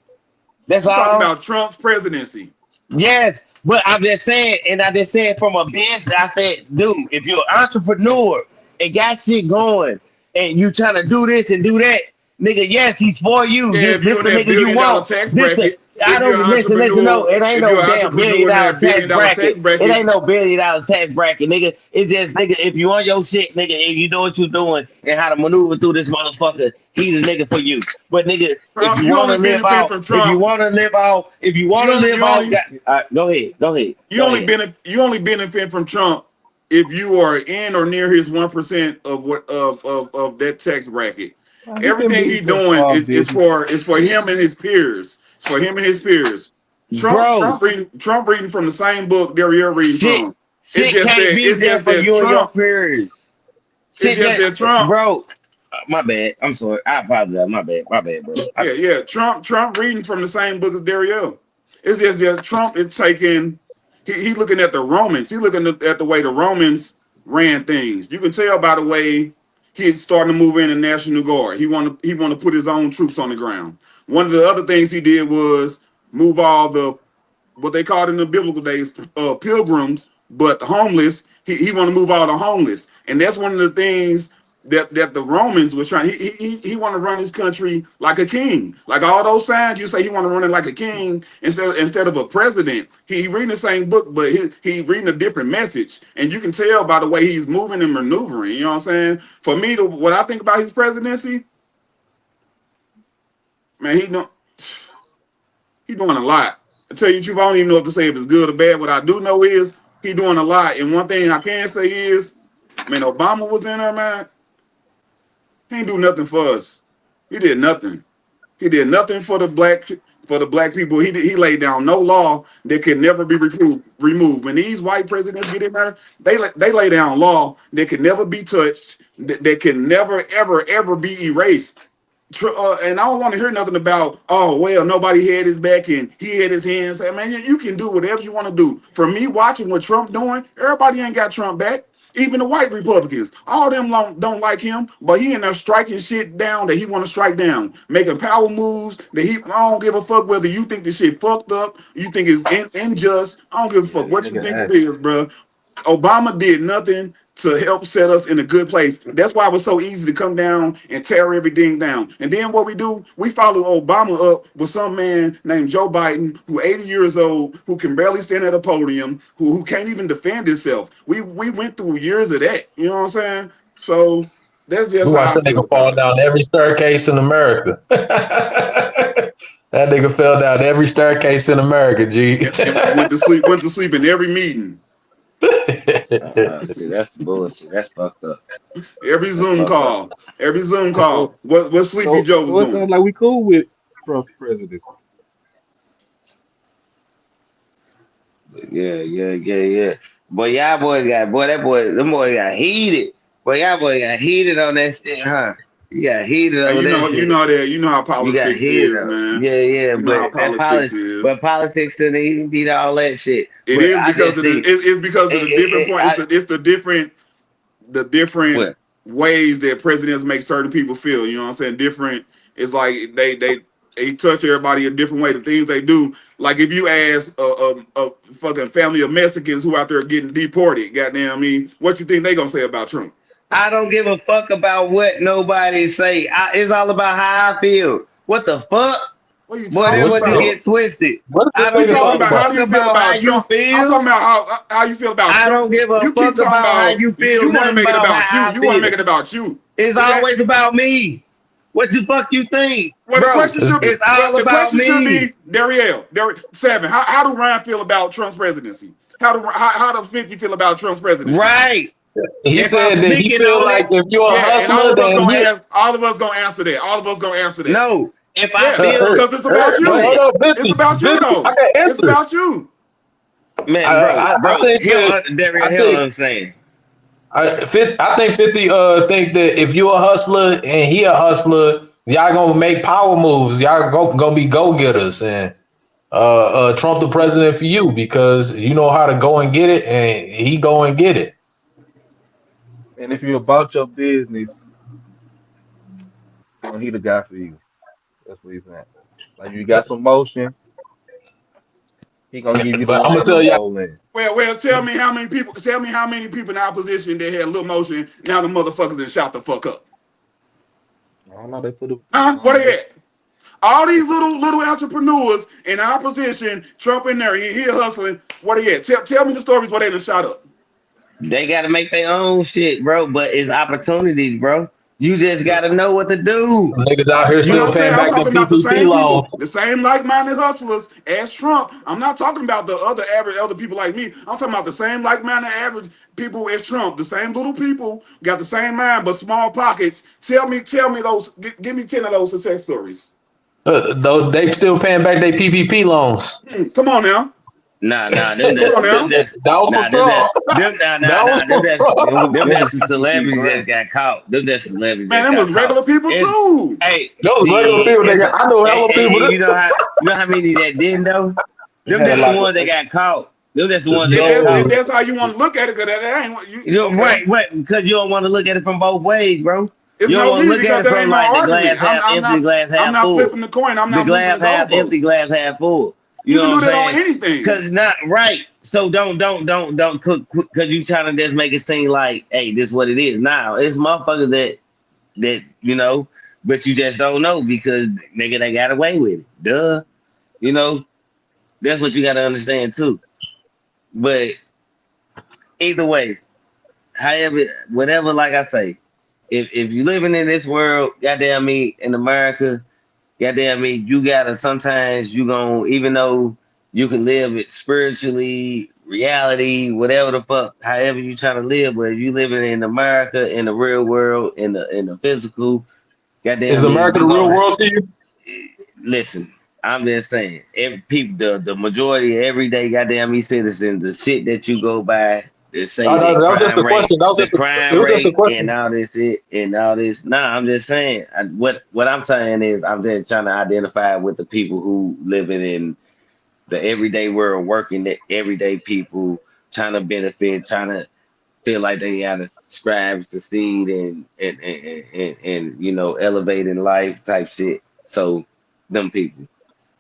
That's I'm talking all. about Trump's presidency. Yes, but I'm just saying, and I just said from a business, I said, dude, if you're an entrepreneur and got shit going, and you trying to do this and do that, nigga, yes, he's for you. Yeah, if This you're in the that nigga you billion-dollar want. tax This the bracket, I if you're don't an listen. No, entrepreneur, it ain't if you're no an damn billion entrepreneur in dollar that tax billion-dollar tax bracket. It bracket, ain't no $1 billion tax bracket, nigga. It's just, nigga, if you on your shit, nigga, if you know what you're doing and how to maneuver through this motherfucker, he's a nigga for you. But nigga, if Trump, you you want to only live benefit out, from Trump. if you want You to only live you out, only go ahead, you go only ahead. benefit from Trump if you are in or near his 1% of what of that tax bracket. He can Everything be he's for doing small is business. for him and his peers. It's for him and his peers. Bro, Trump reading from the same book Derriere reading shit, from. It's shit just can't that be there for you and your Trump. peers. It's Shit just that, that Trump. bro. My bad. I'm sorry. I apologize. My bad, bro. Yeah. Trump reading from the same book as Derriere. It's just that Trump is taking. He looking at the Romans. He looking at the way the Romans ran things. You can tell by the way he's starting to move in the National Guard. He want to put his own troops on the ground. One of the other things he did was move all the what they called in the biblical days pilgrims, but the homeless. He want to move all the homeless, and that's one of the things. that the Romans was trying. He want to run his country like a king. Like all those signs, you say he want to run it like a king instead of a president. He reading the same book, but he reading a different message, and you can tell by the way he's moving and maneuvering. You know what I'm saying? For me, what I think about his presidency, man, he doing a lot. I tell you the truth, I don't even know if to say if it's good or bad. What I do know is he doing a lot, and one thing I can say is, man, Obama was in there, man. He ain't do nothing for us. He did nothing. He did nothing for the black people. He laid down no law that can never be removed. When these white presidents get in there, they lay down law that can never be touched, that can never ever be erased. And I don't want to hear nothing about, oh, well, nobody had his back and he had his hands. Man, you can do whatever you want to do. For me, watching what Trump doing, everybody ain't got Trump back. Even the white Republicans, all of them don't like him, but he in there striking shit down that he want to strike down, making power moves that I don't give a fuck whether you think the shit fucked up, you think it's unjust. I don't give a fuck Yeah, what this you think nigga it is, bro. Obama did nothing to help set us in a good place. That's why it was so easy to come down and tear everything down. And then what we do, we follow Obama up with some man named Joe Biden, who 80 years old, who can barely stand at a podium, who can't even defend himself. We went through years of that. You know what I'm saying? So that's just We how watched I that feel nigga fall about it. down every staircase in America. That nigga fell down every staircase in America, G. And went to sleep in every meeting, See, that's the bullshit. That's fucked up. every That's Zoom fucked up. call, every Zoom So call. What Sleepy Joe was so it sounds doing. like we cool with Trump's presidency. Yeah. Boy, y'all boys got them boys got heated. Boy, y'all boys got heated on that shit, huh? You got heated And on that shit. you know how You got politics heated is, on. man. Yeah, You know how but politics is. politics shouldn't even be all that shit. It But is I because just of the see it's because of the different point. I It's the different what ways that presidents make certain people feel. You know what I'm saying? Different. It's like they touch everybody a different way. The things they do. Like if you ask a fucking family of Mexicans who out there getting deported, goddamn, I mean, what you think they gonna say about Trump? I don't give a fuck about what nobody say. It's all about how I feel. What the fuck? What are you Boy, that's talking what what you about? get twisted. what is this I We don't nigga give talking a talking about about? how do fuck you feel about how about you Trump? I'm feel. talking about how you feel about I Trump. don't give a You keep fuck talking about how about you feel. you want to Nothing make it about about you. how I You want to feel. make it about you. It's Yeah. always about me. What the fuck you think, Well, bro? It's all the about question should me. be Darielle, Seven. How do Ryan feel about Trump's presidency? How does 50 feel about Trump's presidency? Right. He If I'm said that he speaking feel on like it, if you're a Yeah, and all hustler, of us then gonna you ask. All of us gonna answer that. All of us gonna answer that. no. If I Yeah, feel, because it's about but but hold you. up, It's 50, about you 50, I though. can It's answer. about you. man, I bro, think that I hear what think I'm saying. I think 50 think that if you're a hustler and he a hustler, y'all gonna make power moves. Y'all gonna be go getters, and Trump the president for you because you know how to go and get it, and he go and get it. And if you're about your business, he the guy for you. That's what he's saying. Like you got some motion, he gonna give you the But I'm gonna lane to tell y'all, roll in. Well, tell me how many people. Tell me how many people in opposition that had little motion. Now the motherfuckers that shot the fuck up. I don't know. They put a Huh? What they at? All they these put little entrepreneurs in opposition, Trump in there, he hustling. What they at? Tell me the stories where they done shot up. They gotta make their own shit, bro. But it's opportunities, bro. You just gotta know what to do. niggas out here What still I'm You saying, paying I'm back their talking about the PPP same loan. people, the same like-minded hustlers as Trump. I'm not talking about the other people like me. I'm talking about the same like-minded average people as Trump. The same little people got the same mind but small pockets. Tell me those. Give me 10 of those success stories. Though they still paying back their PPP loans. Come on now, nah, come on now. That was for Trump. That was for Trump. them that that's was some PPP celebrities that grant. got caught. Them that's celebrities Man, that them got was caught. regular people It's too. hey, Those regular see, people. I know hella people. you know how many that didn't though? They Them had a that's the lot of ones that got caught. Them that's the ones that If got that's, No, if caught. that's how you want to look at it, because that ain't what you. You know, Okay, right, because you don't want to look at it from both ways, bro. it's You don't no want to need look at because it that from ain't my like the argument. glass half empty, glass I'm half not full. flipping the coin. I'm The not moving the glass half empty, goalposts. glass half full. You You know can what I'm do that on saying? anything. Cause not right. So don't cook because you trying to just make it seem like, hey, this is what it is. Now it's motherfuckers that but you just don't know because nigga they got away with it. Duh. You know, that's what you gotta understand too. But either way, however, whatever, like I say, if you living in this world, goddamn me, in America, goddamn me, you gotta sometimes you gonna even though you can live it spiritually, reality, whatever the fuck, however you trying to live, but if you living in America, in the real world, in the physical, Is goddamn me, America the you real gonna world to you? listen. I'm just saying, every people, the majority of everyday goddamn me citizens, the shit that you go by, they say No, that that was just a question. That was the just it crime was just a rate, and question. all this shit, and all this. Nah, I'm just saying. What I'm saying is, I'm just trying to identify with the people who living in the everyday world, working the everyday people, trying to benefit, trying to feel like they got to strive, succeed, and elevate in life type shit. So, them people.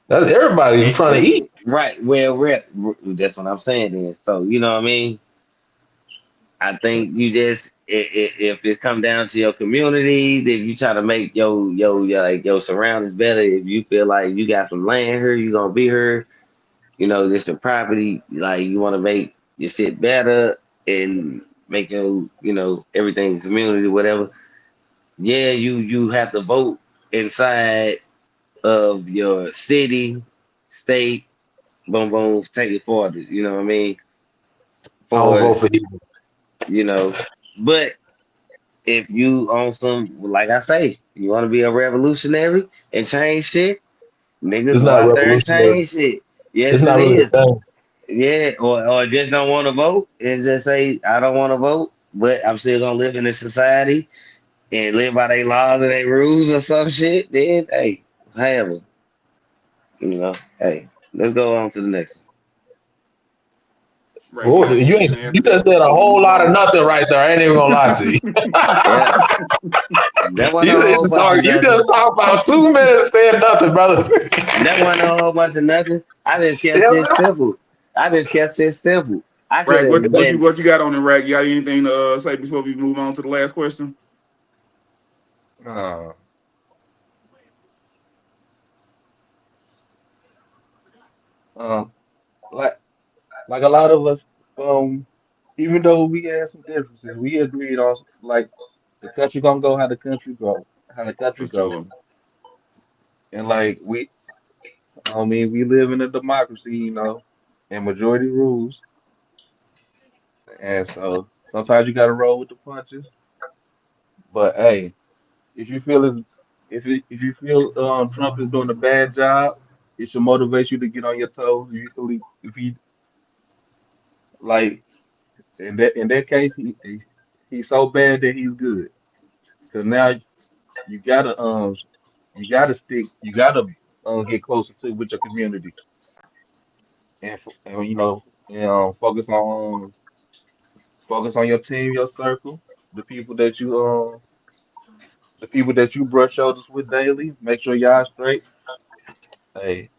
That's everybody who's trying to eat. Right. Well, that's what I'm saying then. So, you know what I mean? I think you just if it come down to your communities, if you try to make your surroundings better, if you feel like you got some land here, you gonna be here, this the property, like you want to make your shit better and make your everything community whatever. Yeah, you have to vote inside of your city, state, boom boom, take it forward. You know what I mean? I don't For vote for us, either. you know. But if you on some, like I say, you want to be a revolutionary and change shit, nigga, It's go not out there and revolutionary. change shit. It's Yes, not it really is. a thing. Yeah, or just don't want to vote and just say I don't want to vote, but I'm still gonna live in this society and live by their laws and their rules or some shit. Then hey, however, hey, let's go on to the next Right, Oh, you can you answer that just said a before we whole move lot of on. nothing right there. I ain't even gonna lie to you. one. Yeah, that wasn't a whole bunch of You just nothing. talked about 2 minutes saying nothing, brother. That wasn't a whole bunch of nothing. I just kept Yes, shit sir. simple. I just kept shit simple. I could Right, have been. what you got on the rack? You got anything to say before we move on to the last question? Uh, um, like like a lot of us, um, even though we had some differences, we agreed on like the country gonna go how the country For go, sure. and like I mean, we live in a democracy, and majority rules, and so sometimes you gotta roll with the punches. But hey, if you feel as if you feel Trump is doing a bad job, it should motivate you to get on your toes. If you feel if he like in that case he's so bad that he's good. Because now you gotta um you gotta get closer to with your community and focus on your team, your circle, the people that you brush shoulders with daily. Make sure y'all straight. Hey,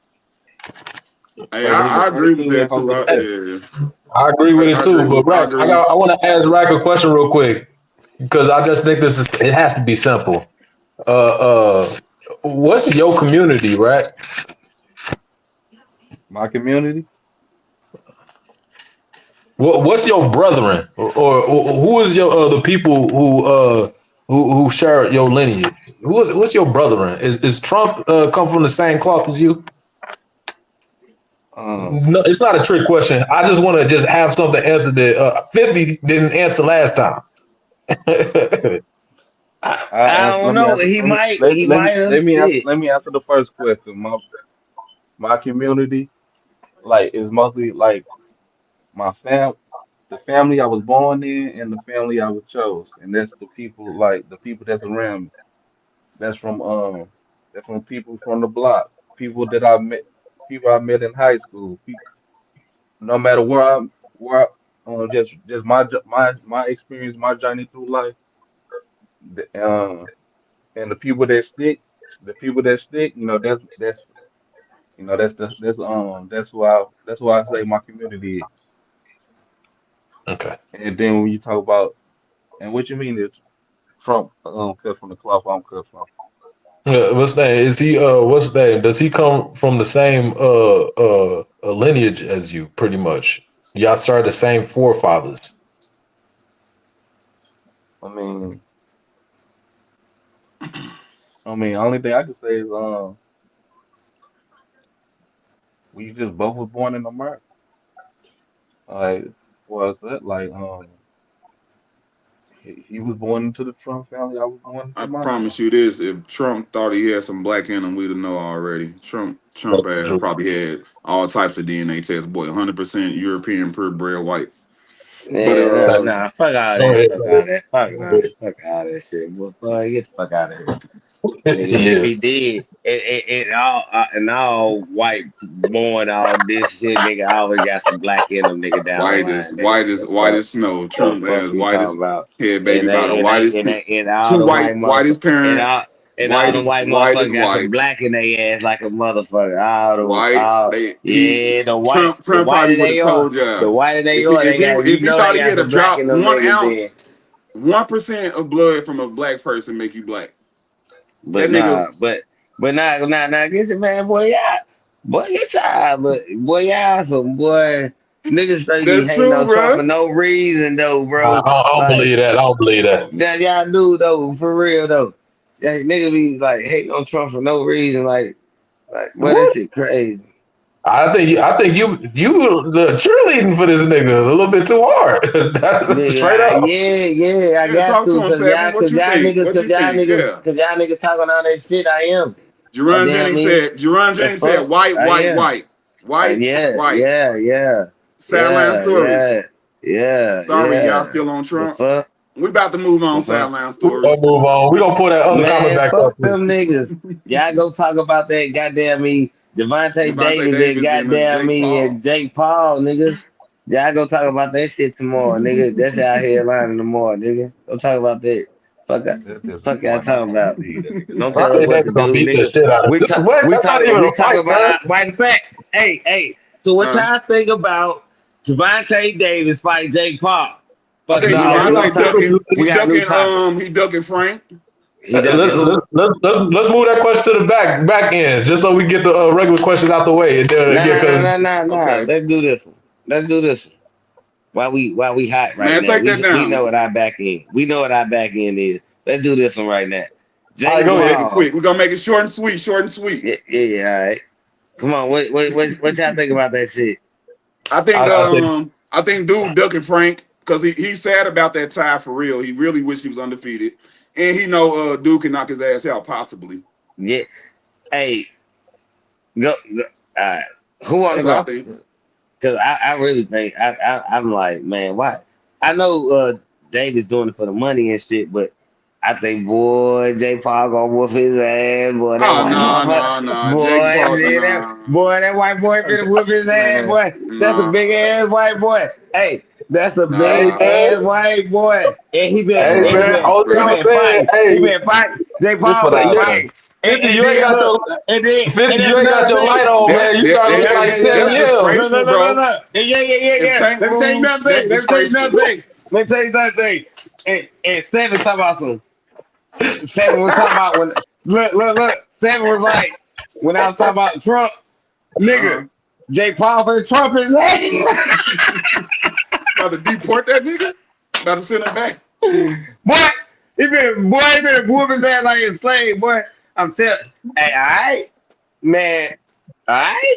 Hey, pray for your I agree with team and that hope too. for the best. Yeah, I agree with it I agree too. But with I Rack, agree with I want to ask Rack a question real quick because I just think it has to be simple. What's your community, Rack? My community. What's your brethren, or who is your the people who share your lineage? What's your brethren? Is Trump come from the same cloth as you? Um, No, it's not a trick question. I just want to just have something to answer that 50 didn't answer last time. I I answer. don't know. He might have shit. Let me answer the first question. My community is mostly like my the family I was born in and the family I was chose, and that's the people that's around me. That's from people from the block, people that I met in high school. No matter just my experience, my journey through life, the, and the people that stick, You know, that's why I say my community is. Okay. And then when you talk about and what you mean is Trump cut from the cloth I'm cut from. What's name? Is he what's name? Does he come from the same lineage as you, pretty much? Y'all started the same forefathers. I mean, only thing I can say is we just both was born in America. Like, was that like he was born into the Trump family. I was born into I my promise family. you this: if Trump thought he had some black in him, we'd have know already. Trump That's has true. probably had all types of DNA tests. Boy, 100% European, purebred white. But Yeah, nah, fuck all Go that, ahead. fuck Go all that, fuck ahead. nah, fuck all that shit. Boy, get the fuck out of here. Nigga, and if Yeah. he did, and all white born all this shit, nigga, always got some black in them, nigga, down the line, nigga. white as snow. The Trump fuck has you white talking as about? head baby, And about the they and they whitest and they and all two the white whitest motherfuckers parents, and all the white white as motherfuckers got some white. black in their ass like a motherfucker. White. They he Yeah, Trump probably would have told the y'all whiter they if he are, if they he got if he thought they he got had to some black drop in them one niggas then. ounce, 1% of blood from a black person make you black. That But nigga, nah, get it, man, boy, get y'all, but boy, y'all some boy, niggas straight be that's hating true, on Trump for bro. no reason though, I bro. don't Like believe that. I don't believe that. that y'all do though, for real though. That nigga be like hating on Trump for no reason, boy, that What? shit crazy. I think you the cheerleading for this nigga a little bit too hard. That's straight Nigga, up. yeah, I Yeah, got talk to to, him, Savvy. What you think? What you think? Yeah. cause y'all niggas talking all that shit. I am. Goddamn me, Jerron the Jennings said fuck, white, I white, am. white, white, Yeah, white. yeah, yeah, Sideline yeah, stories. yeah, yeah, Sorry, y'all yeah. still on The Trump. fuck, We about to move the on. fuck. Sideline We're gonna stories. move on. We're gonna pull that other comment Man, back up. fuck them niggas. Y'all go talk about that goddamn me, Devontae Javante Davis and Davis and goddamn Jake me Paul. and Jake Paul, nigga. Y'all go talk about that shit tomorrow, nigga. That's our headline tomorrow, nigga. Go talk about that. Fuck, That's fuck y'all disappointing. I talking can't about. believe that nigga Don't I said tell us think that. what they're to gonna do, beat the nigga. shit out of it. What? That's not even a We talk fight, man. about white fact. Hey. So what Uh, y'all think about Devontae Davis fight Jake Paul? I Fuck it, think we Nah, got a we new got Javante topic. ducking. We got a new topic. He ducking Frank. He ducking who? let's move that question to the back end, just so we get the regular questions out the way. And then, Nah, yeah, nah, nah, because nah, nah, nah. Okay, Let's do this one. Let's do this one. Why we hot right man, now? take that We know down. what our back end. We know what our back end is. Let's do this one right now. all right, Jake We're go gonna ahead. make it Paul. quick. We're gonna make it short and sweet. Short and sweet. Yeah, all right. Come on, what y'all think about that shit? I think I think dude ducking Frank because he's sad about that tie for real. He really wish he was undefeated, and he know dude can knock his ass out possibly. Yeah. Hey, go. All right. Who wanna That's what I go? think. Because I really think I'm like, man, why? I know Davis doing it for the money and shit, but I think boy J Paul gonna whoop his ass, boy. That Oh white no motherfucker, no no Jake boy, Paul yeah, no that white boy finna whoop his ass, Man, boy. That's a big no ass white boy. Hey, that's a hey big no man, ass white boy, and hey man. no Only thing he I'm been bro. saying, fighting, hey, J this Paul what been I yeah, say. fighting, 50, and you ain't then got look, your and 50, that's you ain't got another your thing. light on, That man. You that starting to that look like that's Sam that's Hill. disgraceful, bro. If Yeah. Tank lose, that's Let me tell you another disgraceful. thing. Let me tell you another thing. And Seven talking about some. Seven was talking about when look. Seven was like when I was talking about Trump, nigga. Uh-huh. Jay Paul for the Trump is hey. About to deport that nigga. About to send him back. boy, he been whooping his ass like a slave, boy. I'm telling. Hey, all right, man. All right.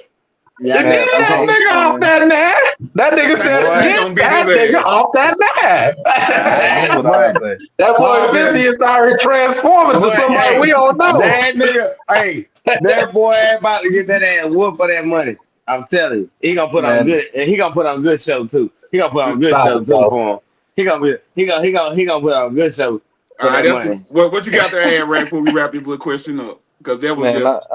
Yeah, Y'all get Man, got I'm that just hey, nigga off man, that nap. That nigga Man, said, boy. Tank get gonna beat his that nigga ass. off that man, this nap. what I Boy, say. That boy Paul 50 been is already transforming to But somebody we hey, don't know. that nigga, hey, that boy about to get that ass whoop for that money. I'm telling you, he gonna put on Man, good, and he gonna put on good show too. He gonna put on good Stop show it, too though. for him. He gonna put on good show All for right, that that's money. what you got there, ad rack before we wrap this little question up. Because that was man, just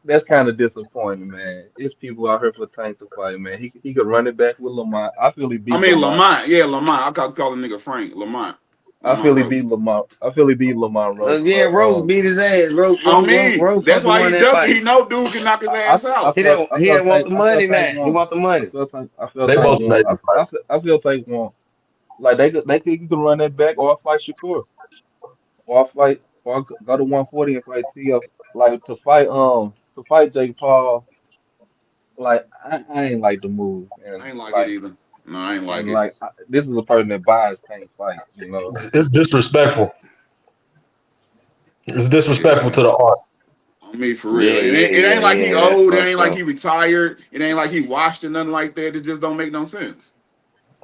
that's kind of disappointing, man. It's people out here for Tank to fight, man. He could run it back with Lamont. I feel he I beat mean Lamont. Lamont. Yeah, Lamont. I call the nigga Frank. Lamont. I Lamar feel he beat Rose. Lamar. I feel he beat Lamar Rose, Yeah, but Rose beat his ass. On me. Rose That's supposed to why won he that ducking. He fight. know dude can knock his ass I out. felt He don't want the Tank money now. He won. want the money. I felt They Tank both won. made the fight. I feel Tank won. Like they think you can run that back or fight Shakur or go to 140 and fight TF. Like to fight Jake Paul. Like I ain't like the move I ain't like it either. No, I ain't like and it. like this is a person that buys Tank fights. You know. It's disrespectful. It's disrespectful Yeah. to the art. On me for Yeah, real. It ain't like he That's old. It ain't fucked like up. he retired. It ain't like he washed or nothing like that. It just don't make no sense.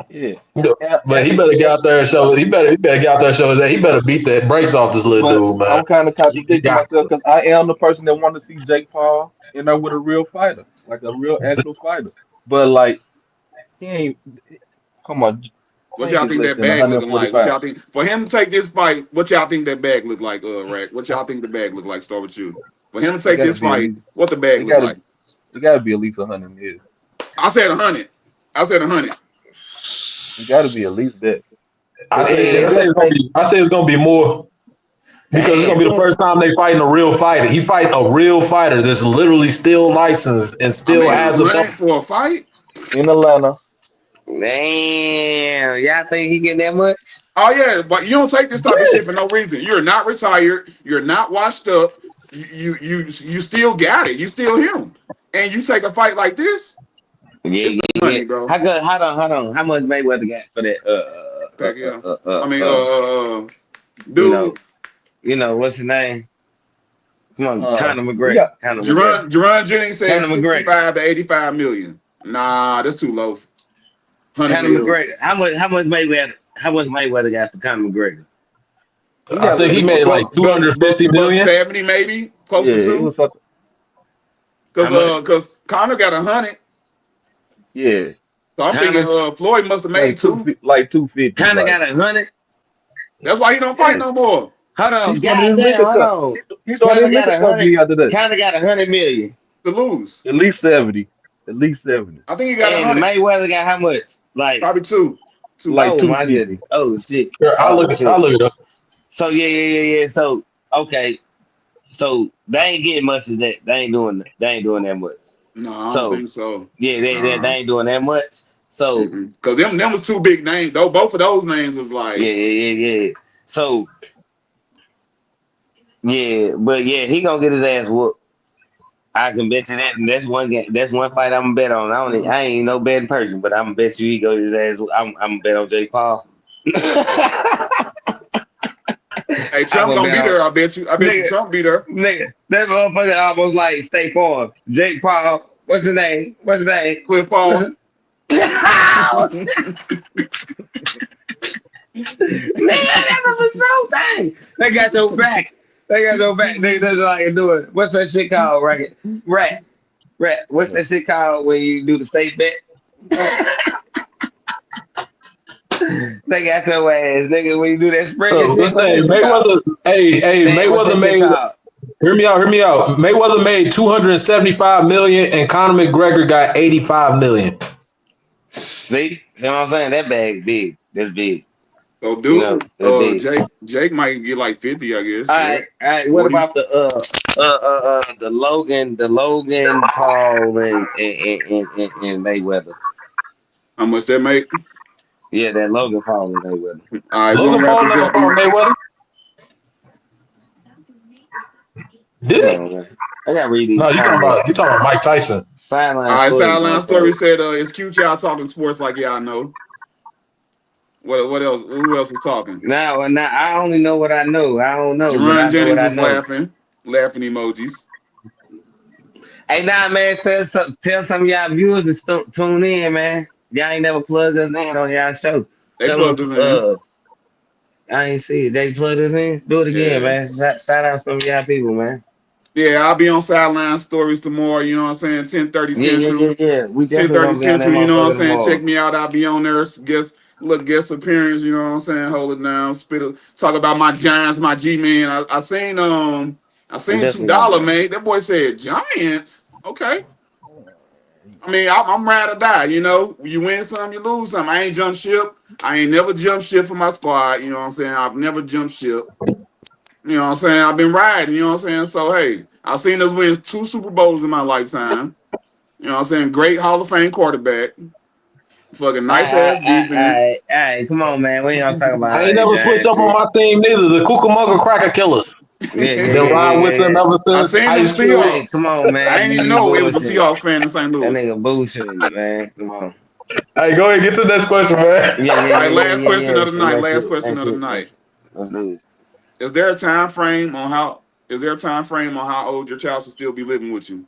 Yeah. You know, but And, he better get out there and show. He better get out there and show that he better beat the brakes off this little But dude, man. I'm kind of He contradicting got myself to. because I am the person that want to see Jake Paul, with a real fighter, like a real actual fighter. But like he ain't. Come on, What Tank y'all is think less that than bag looking like? What 145. y'all think for him to take this fight? What y'all think that bag look like? Rack. What y'all think the bag look like? Start with you. For him to It take got to this be at fight, least. what the bag It look got to. like? It got to be at least 100 mil. I said 100. I said 100. It got to be at least that. I Cause say. it I say just it's gonna Tank. be. I say it's gonna be more because it's gonna be the Damn. first time they fighting a real fighter. He fight a real fighter that's literally still licensed and I still mean, has a. 100 for a fight. In Atlanta. Damn. Y'all think he get that much? Oh yeah, but you don't take this type of shit for no reason. You're not retired. You're not washed up. You still got it. You still him, and you take a fight like this. It's Yeah, the yeah. money, bro. How good? Hold on. How much Mayweather got for that? Pack yeah. I mean, You know, dude, what's his name? Come on, Uh, Conor we McGregor. got. Conor McGregor. Jerron Jennings said Conor McGregor. 65 to 85 million. Nah, that's too low. 100 Conor mil. McGregor. How much Mayweather? How much Mayweather got for Conor McGregor? He I got think like he he was made like talking. 250 But million. 70 maybe close Yeah, to he two. was talking. How much? Cause Connor got 100. Yeah, So I'm thinking Conor. Floyd must have made two. like 250. Conor Like got 100. That's why he don't fight yeah, no more. Hold he on, started his goddamn, liquor hold company. on. He started Conor his got liquor a hundred. company after that. Conor got 100 million, To lose. At least 70. At least 70. I think he got and 100. Mayweather got how much? Like, Probably two. Two. Like oh my 250. goodness. Oh shit. Sure, Oh I shit. look it up. So yeah. So okay. So they ain't getting much of that. They ain't doing. They ain't doing that much. No, I don't So think so. yeah, they Nah. ain't doing that much. So Cause them was two big names. Though both of those names was yeah, like yeah. So yeah, but yeah, he gonna get his ass whooped. I can bet you that. And that's one game. That's one fight I'm gonna bet on. I ain't no betting person, but I'm gonna bet you he goes his ass. I'm gonna bet on Jake Paul. hey, I'm Trump gonna gonna bet be on there. I bet you nigga. Trump be there. Nigga, that motherfucker almost like State Farm. Jake Paul. What's his name? Cliff Paul. Nigga, that's a patrol thing. They got your back. Nigga, that's all I can do it. What's that shit called, Racket? Rat. What's that shit called when you do the state bet? They got your ass, nigga. When you do that springer So shit, let's what's say that shit called? Mayweather. Hey, Damn, what's Mayweather that shit made. called? Hear me out. Mayweather made 275 million, and Conor McGregor got 85 million. See? You know what I'm saying? That bag big. That's big. So You know, dude, that's big. Jake might get like 50, I guess. All Yeah. right. What 40. about the Logan Paul and Mayweather? How much that make? Yeah, that Logan Paul and Mayweather. All right, we're Logan gonna wrap Paul this never up. fought Mayweather, Hold did he? on, man. I gotta read these No, comments. you talking about Mike Tyson. Sideline All right, stories sideline on story folks. said it's cute y'all talking sports like y'all know. What else? Who else was talking? Now, I only know what I know. I don't know, but Jerron I know what Jennings I was know. laughing emojis. Hey, now, man, tell some of y'all viewers to tune in, man. Y'all ain't never plugged us in on y'all show. They Tell plugged them, us in. I ain't see it. They plugged us in. Do it again, Yeah. man. Shout out some of y'all people, man. Yeah, I'll be on sideline stories tomorrow, you know what I'm saying? 10:30 Central. Yeah. We definitely 10:30 gonna be on that Central, you know what I'm motherfucker saying? Check tomorrow. me out. I'll be on there. Guest appearance, you know what I'm saying? Hold it down. Talk about my Giants, my G man. I I'm seen definitely gonna be $2, on. man. That boy said Giants. Okay. I mean, I'm ride or die. You know, you win some, you lose some. I ain't jump ship. I ain't never jumped ship for my squad. You know what I'm saying? I've never jumped ship. You know what I'm saying? I've been riding. You know what I'm saying? So hey, I've seen us win 2 Super Bowls in my lifetime. You know what I'm saying? Great Hall of Fame quarterback. Fucking nice ass defense. All right, come on, man. We don't talk about I all ain't that never switched giant up on shit. my team neither. The Cucamonga Cracker Killers. Yeah, yeah, Been yeah, yeah, riding with yeah, them yeah. ever I since seen high them school. Hey, Seahawks. come on, I man. ain't even You know it was a bullshit. Seahawks fan in St. That Louis. nigga bullshit, man. Come on. Hey, go ahead, get to the next question, man. Yeah, yeah, All yeah, right, yeah, last yeah, question yeah. of the And night. that Last shit, question that of the shit. night. Let's do it. Is there a time frame on how? Is there a time frame on how old your child should still be living with you?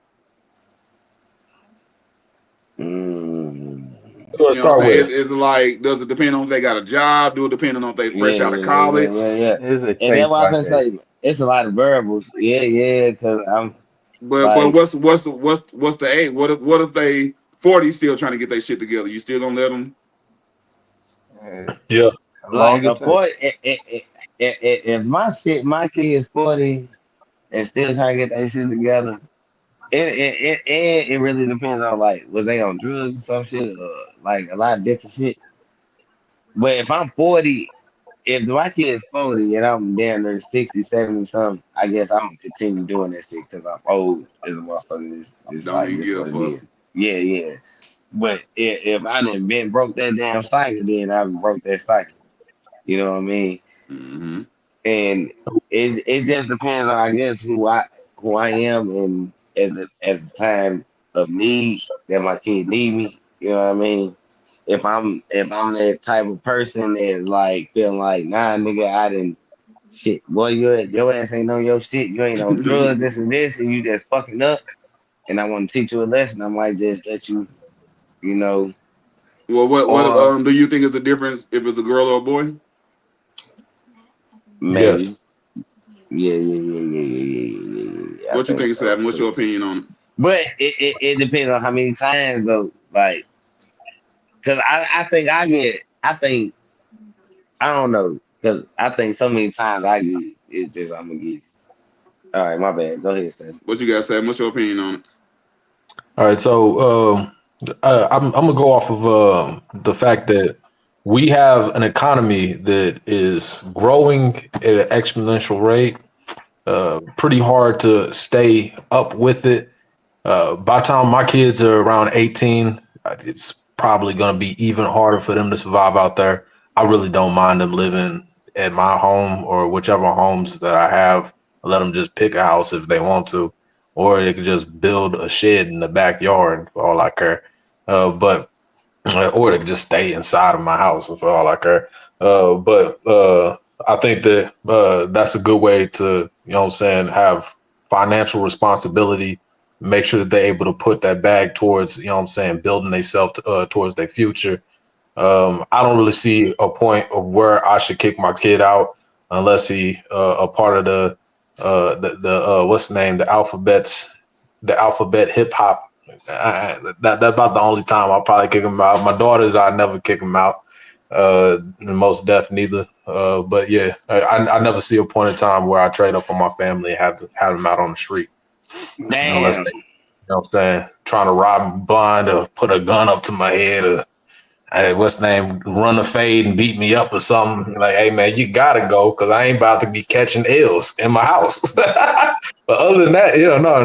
Mm. Let's You know what I'm start saying? with Is it like? Does it depend on if they got a job? Do it depend on if they Yeah, fresh out yeah, of yeah, yeah, college? yeah, yeah. It's a And case that's why I by can case. say it's a lot of variables. Yeah, yeah, because I'm But like, what's the age? What if they 40 still trying to get their shit together? You still gonna let them? Uh, yeah, how like long a it take? 40. If my kid is 40 and still trying to get that shit together, it really depends on like was they on drugs or some shit or like a lot of different shit. But if I'm 40, if my kid is 40 and I'm down there 60, 70 something, I guess I'm gonna continue doing that shit because I'm old as a motherfucker. This Don't like even this give a what it fuck. is. Yeah, yeah. But if I done been broke that damn cycle, then I broke that cycle. You know what I mean? Hmm. And it just depends on I guess who I am and as the time of need that my kid need me. You know what I mean? If I'm that type of person that's like feeling like nah nigga I didn't shit boy your ass ain't on your shit you ain't on drugs this and you just fucking up and I want to teach you a lesson I might just let you you know Well, what or do you think is the difference if it's a girl or a boy? yes. maybe yeah, I What you think think, so Sam? What's too. your opinion on it? But it depends on how many times though. Like, cause I think I don't know. Cause I think so many times I get it's just I'm gonna get. All right, my bad. Go ahead, Stan. What you got, Sam? What's your opinion on it? All right, so I'm gonna go off of the fact that we have an economy that is growing at an exponential rate. Pretty hard to stay up with it. By the time my kids are around 18, it's probably gonna be even harder for them to survive out there. I really don't mind them living at my home or whichever homes that I have. Let them just pick a house if they want to, or they could just build a shed in the backyard for all I care. But or they could just stay inside of my house for all I care. But I think that that's a good way to, you know what I'm saying, have financial responsibility, make sure that they're able to put that bag towards, you know what I'm saying, building themselves towards their future. I don't really see a point of where I should kick my kid out unless he a part of the what's the name, the alphabet hip hop. That's about the only time I'll probably kick him out. My daughters, I never kick them out. Most deaf neither. But yeah, I never see a point in time where I trade up on my family and have them out on the street unless Damn. they, you know what I'm saying, trying to rob me blind or put a gun up to my head or hey, what's the name, run a fade and beat me up or something. Like, hey man, you gotta go because I ain't about to be catching L's in my house. But other than that, yeah, no,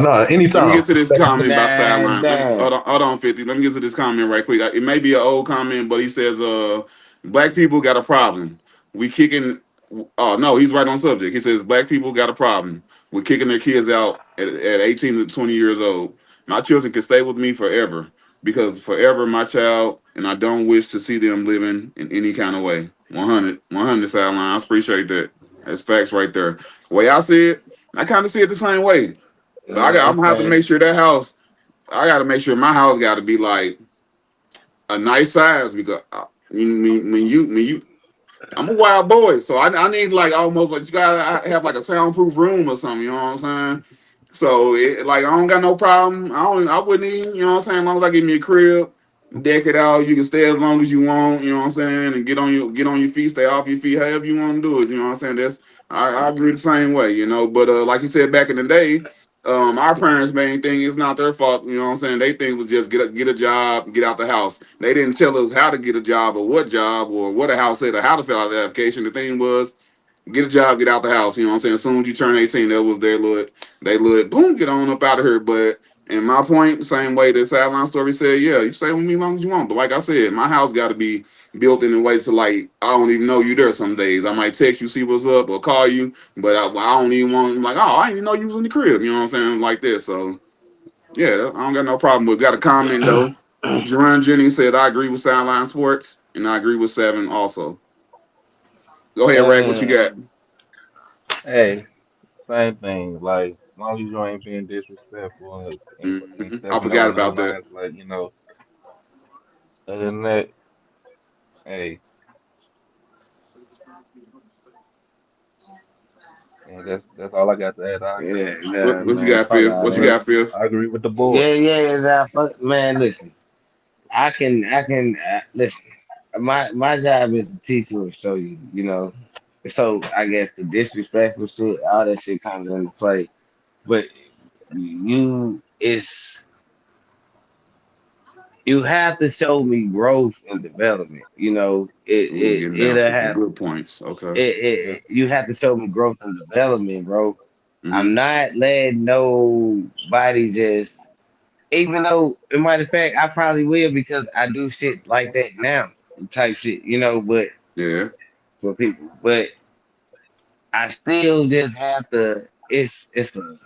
Let me anytime. get to this comment by Damn, sideline. damn. Hold on, 50. Let me get to this comment right quick. It may be an old comment, but he says, black people got a problem. We kicking. Oh no, he's right on subject. He says black people got a problem. We're kicking their kids out at 18 to 20 years old. My children can stay with me forever because forever my child, and I don't wish to see them living in any kind of way. 100 sideline. I appreciate that. That's facts right there. The way I see it, I kind of see it the same way. But I'm gonna have to Okay. make sure that house. I got to make sure my house got to be like a nice size because when you I'm a wild boy, so I need like almost like you gotta have like a soundproof room or something. You know what I'm saying? So like I don't got no problem. I wouldn't even, you know what I'm saying, as long as I give me a crib, deck it out, you can stay as long as you want, you know what I'm saying, and get on your feet, stay off your feet, however you want to do it. You know what I'm saying? I agree the same way, you know. But like you said back in the day, Our parents' main thing is not their fault. You know what I'm saying? They think was just get a job, get out the house. They didn't tell us how to get a job or what a house said or how to fill out the application. The thing was get a job, get out the house. You know what I'm saying? As soon as you turn 18, that was their little, they little, boom, get on up out of here. But in my point, the same way the sideline story said, yeah, you stay with me as long as you want. But like I said, my house got to be built in a way to like, I don't even know you there some days. I might text you, see what's up, or call you, but I don't even want, like, oh, I didn't even know you was in the crib. You know what I'm saying? Like this. So, yeah, I don't got no problem with it. Got a comment, though. Jerron Jennings said, I agree with Sideline Sports, and I agree with Seven also. Go ahead, Ray. What you uh, got? Hey, same thing. Like, as long as you ain't being disrespectful and I stepping forgot over no about that. lines, like, other than that, hey, and that's all I got to add. I agree. yeah, nah, What you man, got, fuck Phil? all What you that. got, Phil? I agree with the board. Yeah, nah, fuck, man. Listen, listen. My job is to teach you and show you. You know, so I guess the disrespectful shit, all that shit comes into play. But you, it's you have to show me growth and development. You know, Ooh, getting down it'll to some have good points. Okay. Yeah. you have to show me growth and development, bro. I'm Mm-hmm. not letting nobody just, even though, in matter of fact, I probably will because I do shit like that now, type shit, you know, but Yeah. for people, but I still just have to. It's a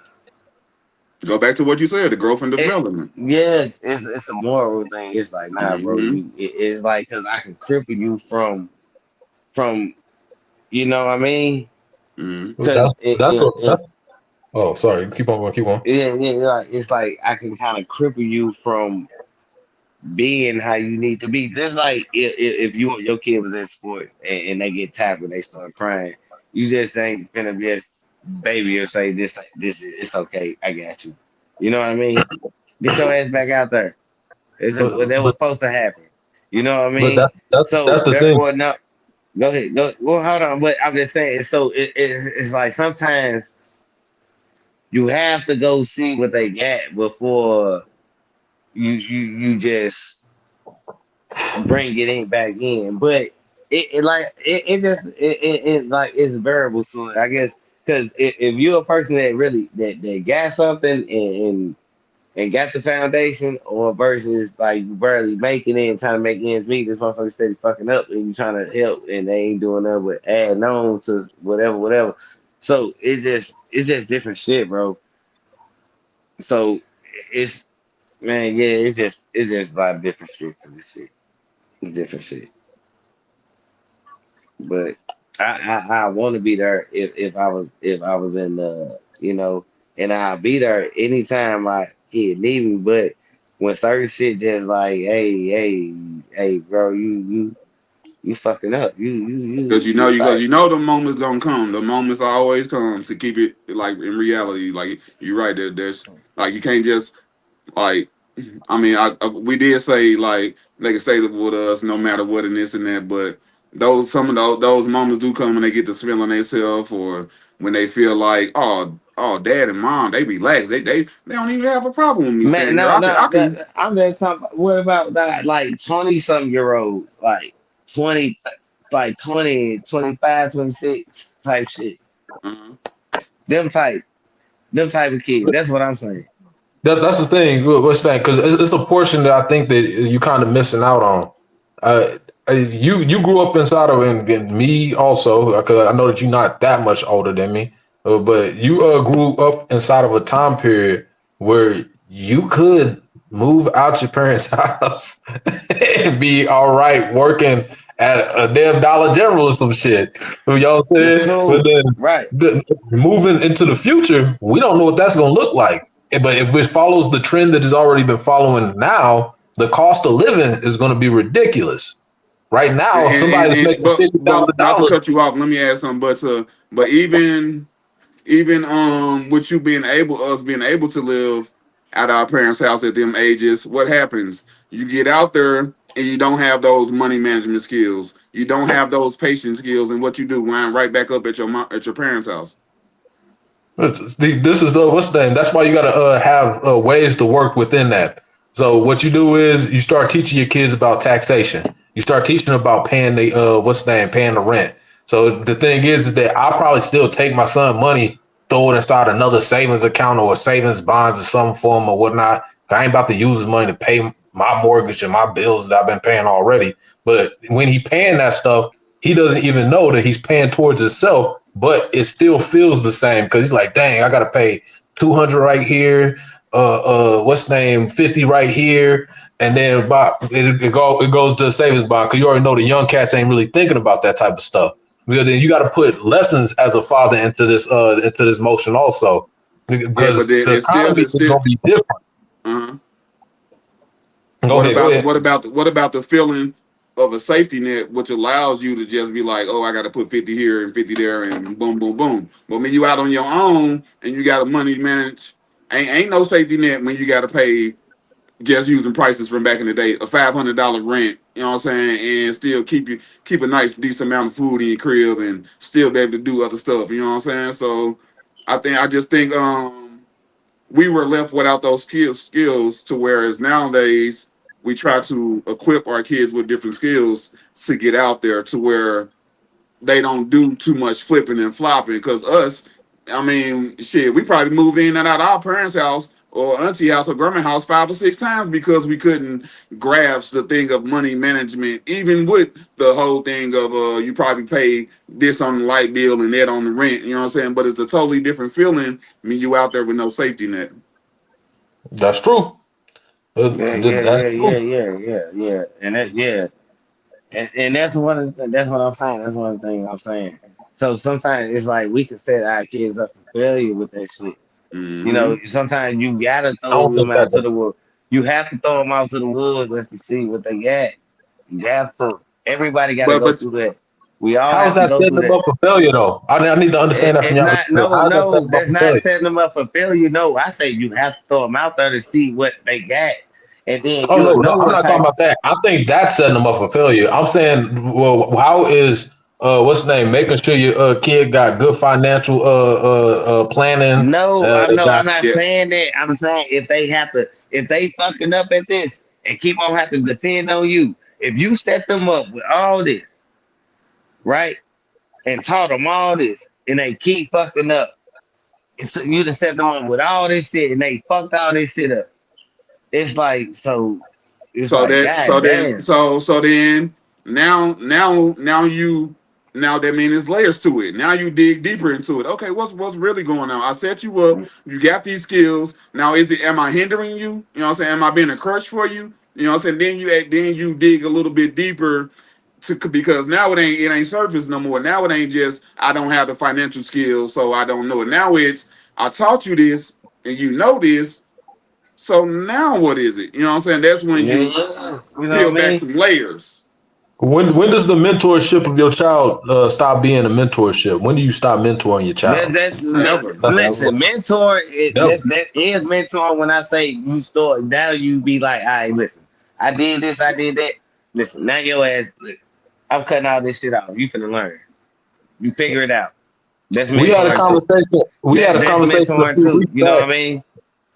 Go back to what you said, the growth and it. development. Yes, it's a moral thing. It's like, nah, bro. Mm-hmm. It's like because I can cripple you from you know what I mean? Mm-hmm. Because it That's. Oh, sorry. Keep on going. Keep on. yeah, like it's like I can kind of cripple you from being how you need to be. Just like if your kid was in sports and they get tackled and they start crying, you just ain't gonna just baby or say this it's okay, I got you. You know what I mean? Get your ass back out there. But That was but supposed to happen. You know what I but mean? So that's the thing. therefore, no. Go ahead. Go. Well, hold on. But I'm just saying. So it's like sometimes you have to go see what they got before you just bring it in back in. But it just it like it's variable to it, I guess. Because if you're a person that really that got something and got the foundation, or versus like you barely making it and trying to make ends meet, this motherfucker steady fucking up and you trying to help and they ain't doing nothing but adding on to whatever. So it's just different shit, bro. So it's man, yeah, it's just a lot of different shit to this shit. It's different shit. But I want to be there if I was in the and I'll be there anytime my kid need me. But when certain shit just like, hey, bro, you fucking up. Because Like, you know the moments gonna come. The moments always come to keep it like in reality. Like you're right. There's like you can't just like. I mean, we did say like they can stay with us no matter what and this and that, but some of those moments do come when they get to feeling themselves or when they feel like dad and mom they relax they don't even have a problem with me man, staying here. no, I can I'm just talking. What about that? Like 20-something-year-olds, like 20, like 20, 25, 26 type shit. uh, Them type, them type of kids. That's what I'm saying. That's the thing. What's that? Because it's a portion that I think that you kind of missing out on. You grew up inside of and me also. Because I know that you're not that much older than me, but you grew up inside of a time period where you could move out your parents' house and be all right working at a damn Dollar General or some shit. You know what I'm It's saying? But cool, then right? moving into the future, we don't know what that's going to look like. But if it follows the trend that has already been following now, the cost of living is going to be ridiculous. Right now, somebody that's making fifty but thousand not to dollars. cut you off, let me add something. But even with you being able us being able to live at our parents' house at them ages, what happens? You get out there and you don't have those money management skills. You don't have those patient skills, and what you do wind right back up at your parents' house. This is what's the name? That's why you got to have ways to work within that. So what you do is you start teaching your kids about taxation. You start teaching them about paying the what's the name? Paying the rent. So the thing is that I'll probably still take my son money, throw it inside another savings account or a savings bonds of some form or whatnot. I ain't about to use his money to pay my mortgage and my bills that I've been paying already. But when he paying that stuff, he doesn't even know that he's paying towards himself, but it still feels the same because he's like, dang, I gotta pay 200 right here, what's the name, 50 right here, and then it goes to a savings bond because you already know the young cats ain't really thinking about that type of stuff. Because then you got to put lessons as a father into this motion also, Yeah, but because then the economy it's is still. gonna be different. Uh-huh. Go ahead, go ahead. What about the feeling of a safety net, which allows you to just be like, oh, I got to put 50 here and 50 there, and boom, boom, boom. But when you out on your own and you got to money manage, ain't no safety net when you got to pay just using prices from back in the day, a $500 rent. You know what I'm saying, and still keep a nice decent amount of food in your crib and still be able to do other stuff. You know what I'm saying? So I just think we were left without those skills to whereas nowadays we try to equip our kids with different skills to get out there to where they don't do too much flipping and flopping. Because us, I mean, shit, we probably moved in and out of our parents' house or auntie house or grandma house 5 or 6 times because we couldn't grasp the thing of money management, even with the whole thing of you probably pay this on the light bill and that on the rent, you know what I'm saying? But it's a totally different feeling when you out there with no safety net. That's true. Yeah, yeah, That's yeah, true. yeah, yeah, yeah, yeah. And that, yeah, and that's one of that's what I'm saying. That's one of the things I'm saying. So sometimes it's like we can set our kids up for failure with that shit. You know, Mm-hmm. sometimes you gotta I don't throw them think that. out to the wolves. You have to throw them out to the wolves just to see what they got. You have to. Everybody got to go But through that. We all How is have to that go setting through them that. up for failure, though? I need to understand that from It's y'all. not no, How is that setting no. them up That's for not failure? setting them up for failure. No, I say you have to throw them out there to see what they got, and then Oh you'll no, know I'm what not talking type. about that. I think that's setting them up for failure. I'm saying, well, how is what's the name? Making sure your kid got good financial planning. No, I They know. got I'm not yeah, saying that. I'm saying if they fucking up at this and keep on having to depend on you, if you set them up with all this, right, and taught them all this, and they keep fucking up, it's you to set them up with all this shit, and they fucked all this shit up. It's like so. It's so like that god damn. so then now that means there's layers to it. Now you dig deeper into it. Okay, what's really going on? I set you up, you got these skills. Now is it am I hindering you? You know what I'm saying? Am I being a crutch for you? You know what I'm saying? Then you dig a little bit deeper to because now it ain't surface no more. Now it ain't just I don't have the financial skills, so I don't know it. Now it's I taught you this and you know this. So now what is it? You know what I'm saying? That's when Yeah, you yeah. You know what peel I back mean? some layers. when does the mentorship of your child stop being a mentorship? When do you stop mentoring your child? That's Never. That's listen, mentor. never. That is mentor. When I say you start, now you be like, all right, listen, I did this, I did that. Listen, now your ass, look, I'm cutting all this shit off. You finna learn. You figure it out. That's We had a mentoring too. conversation. We had a That's conversation a mentoring few too. weeks You know back. what I mean?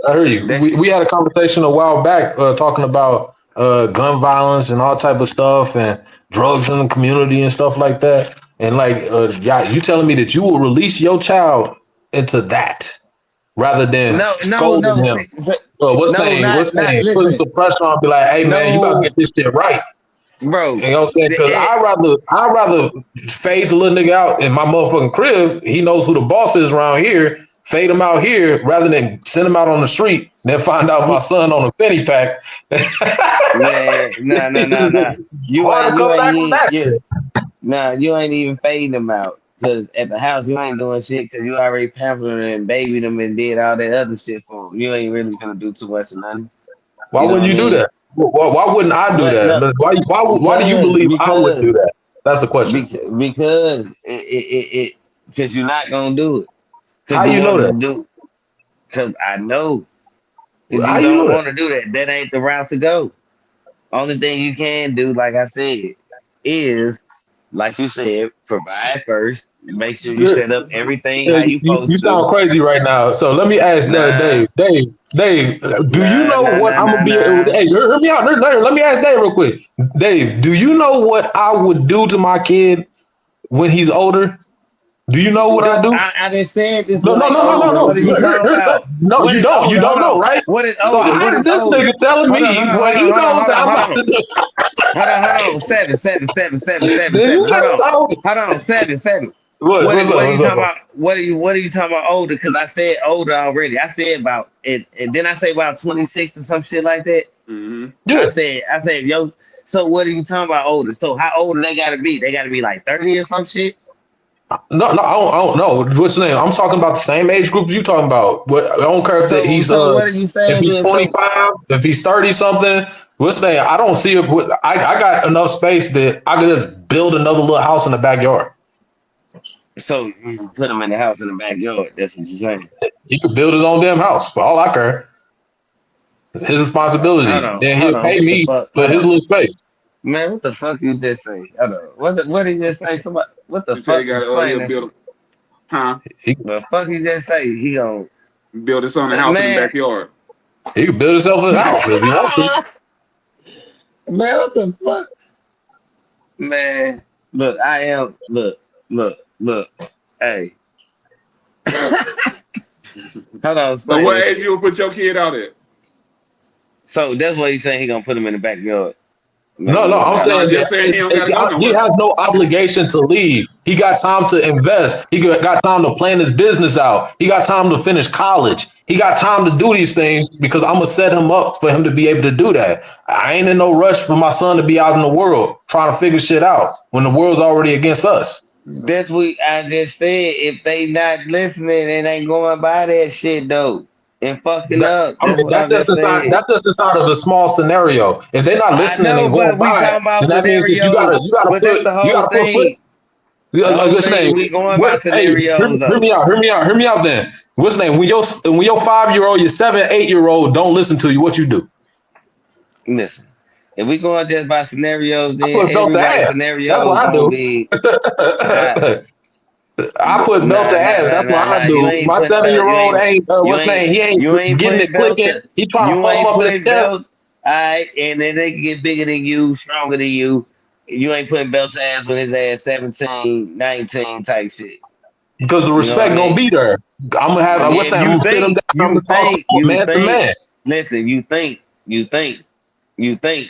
I heard you. That's We had a conversation a while back talking about gun violence and all type of stuff and drugs in the community and stuff like that. And like, yeah, you telling me that you will release your child into that rather than no, no, scolding no, him? What's no, name? What's not name? Putting listen. some pressure on, be like, hey man, you got to No, get this shit right. bro. You know what I'm saying? Because I rather fade the little nigga out in my motherfucking crib. He knows who the boss is around here. Fade him out here rather than send him out on the street and then find out my son on a fanny pack. Man, no, no, no, It's no. hard to You come ain't back from even that you. shit. Nah, you ain't even fading them out. Cause at the house you ain't doing shit because you already pampered and babied them and did all that other shit for them. You ain't really gonna do too much of nothing. Why You know what wouldn't I you do mean? that? Why wouldn't I do What? that? No, Why do you believe I wouldn't do that? That's the question. because because you're not gonna do it. Cause How you you know want to that? do. Cause I know. Cause How you you know don't that? want to do that. That ain't the route to go. Only thing you can do, like I said, is like you said, provide first. Make sure you set up everything how you You supposed to. sound crazy right now. So let me ask Nah, Dave, do you nah, know nah, what nah, I'm gonna nah, be? nah. Hey, hear me out. Let me ask Dave real quick. Dave, do you know what I would do to my kid when he's older? Do you know what I do? I didn't say this No, no, like no, no, no, older. no. What are you talking about? No, What you is don't. You older? don't Hold know, on. right? What is So older? What how is is this older? nigga telling Hold on, me hold on, what hold he on, hold on, knows hold that on, I'm hold about on. to do? Seven, Did you seven. Hold just on. tell me? Hold on, seven. What's What up? are you What's up, talking bro? about? What are you talking about older? Because I said older already. I said about it, and then I say about 26 or some shit like that. Mm-hmm. Yeah. I said, yo. So what are you talking about older? So how old do they gotta be? They gotta be like 30 or some shit. No, no, I don't know. What's the name? I'm talking about the same age group you talking about. What I don't care if that he's So what are you if saying he's then? So 25, if he's 30 something. What's the name? I don't see it. I got enough space that I could just build another little house in the backyard. so you put them in the house in the backyard. That's what you're saying. He could build his own damn house for all I care. His responsibility. Then Hold he'll on. pay What the me fuck? for Hold his on, little space. man. What the fuck you just say? Hold on. What did he just say? Somebody. What the He said he fuck? got Explain he'll that build shit. huh? He, The fuck he just say? He gon' Build his son a house in the man. backyard. he could build himself a house if he wants to. Man, what the fuck? Man, look, I am. Look. Hey, hold on. So Explain what this age shit. you would put your kid out at? So that's what he's saying. He gonna put him in the backyard. Make No, him no, a little I'm house. No, saying just saying he don't gotta go he nowhere. has no obligation to leave. He got time to invest. He got time to plan his business out. He got time to finish college. He got time to do these things because I'm gonna set him up for him to be able to do that. I ain't in no rush for my son to be out in the world trying to figure shit out when the world's already against us. That's what I just said. If they not listening and ain't going by that shit though, and fucking That, up. I mean, That's what I that's just just inside. said. That's just inside of a small scenario. If they're not I listening know, and going but we by it, talking about then that means that scenarios. But that's the you whole gotta put foot. thing. Yeah, The like whole what's the name? thing. We going by What? Hey, scenarios hear though. me out. Hear me out. Then what's the name? When your 5-year-old, your 7, 8-year-old don't listen to you, what you do? Listen, if we going just by scenarios, I then put belt to everybody's ass. That's scenario what I gonna do. be hot. I put belt to ass. That's what I You do. ain't My putting belt. 7-year-old ain't You what's the ain't name? He ain't you ain't getting putting it belt clicking. to He trying to you puff ain't up his putting chest belt. Alright, and then they can get bigger than you, stronger than you. You ain't putting belt to ass when his ass 17, 19 type shit. because the You know what I respect gonna mean? be there. I'm gonna have what's the If name? I'm gonna sit him down. I'm gonna talk to him man to man. listen, you think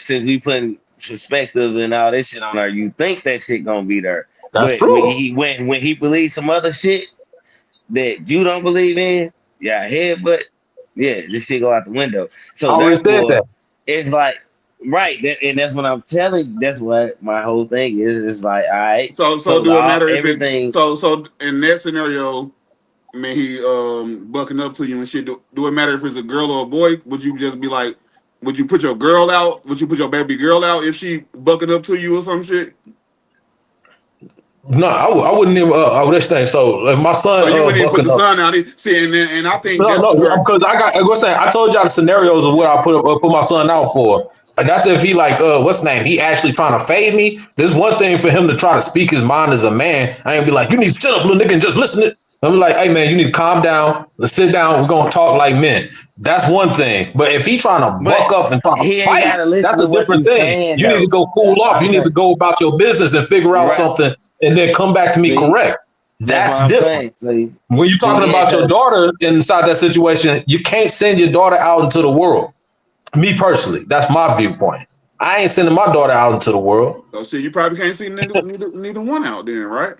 since we putting perspective and all this shit on there, you think that shit gonna be there. That's But true. when he believes some other shit that you don't believe in, yeah, head, but yeah, this shit go out the window. I So already said therefore, that. it's like right, and that's what I'm telling. That's what my whole thing is. It's like, all right, So so do it matter if it everything. so in that scenario, I mean he bucking up to you and shit. Do it matter if it's a girl or a boy? Would you just be like, would you put your girl out? Would you put your baby girl out if she bucking up to you or some shit? No, I wouldn't even. I would think so. If my son So you wouldn't even put bucking the up. son out. See, and I think No, that's no, where because I got. What's that? I told y'all the scenarios of what I put my son out for. And that's if he like what's the name? He actually trying to fade me. There's one thing for him to try to speak his mind as a man. I ain't be like, you need to shut up, little nigga, and just listen to it. I'm like, hey man, you need to calm down. Let's sit down. We're gonna talk like men. That's one thing. But if he trying to But buck up and try to he ain't fight, gotta listen that's to a what different you thing. saying You need to though. go cool off. I'm You need to saying, go about your business and figure out right? something, and then come back to me See, correct. that's what That's I'm different. saying. See, When you're talking yeah, about your cause daughter inside that situation, you can't send your daughter out into the world. Me personally, that's my viewpoint. I ain't sending my daughter out into the world. so shit. You probably can't see neither one out then, right?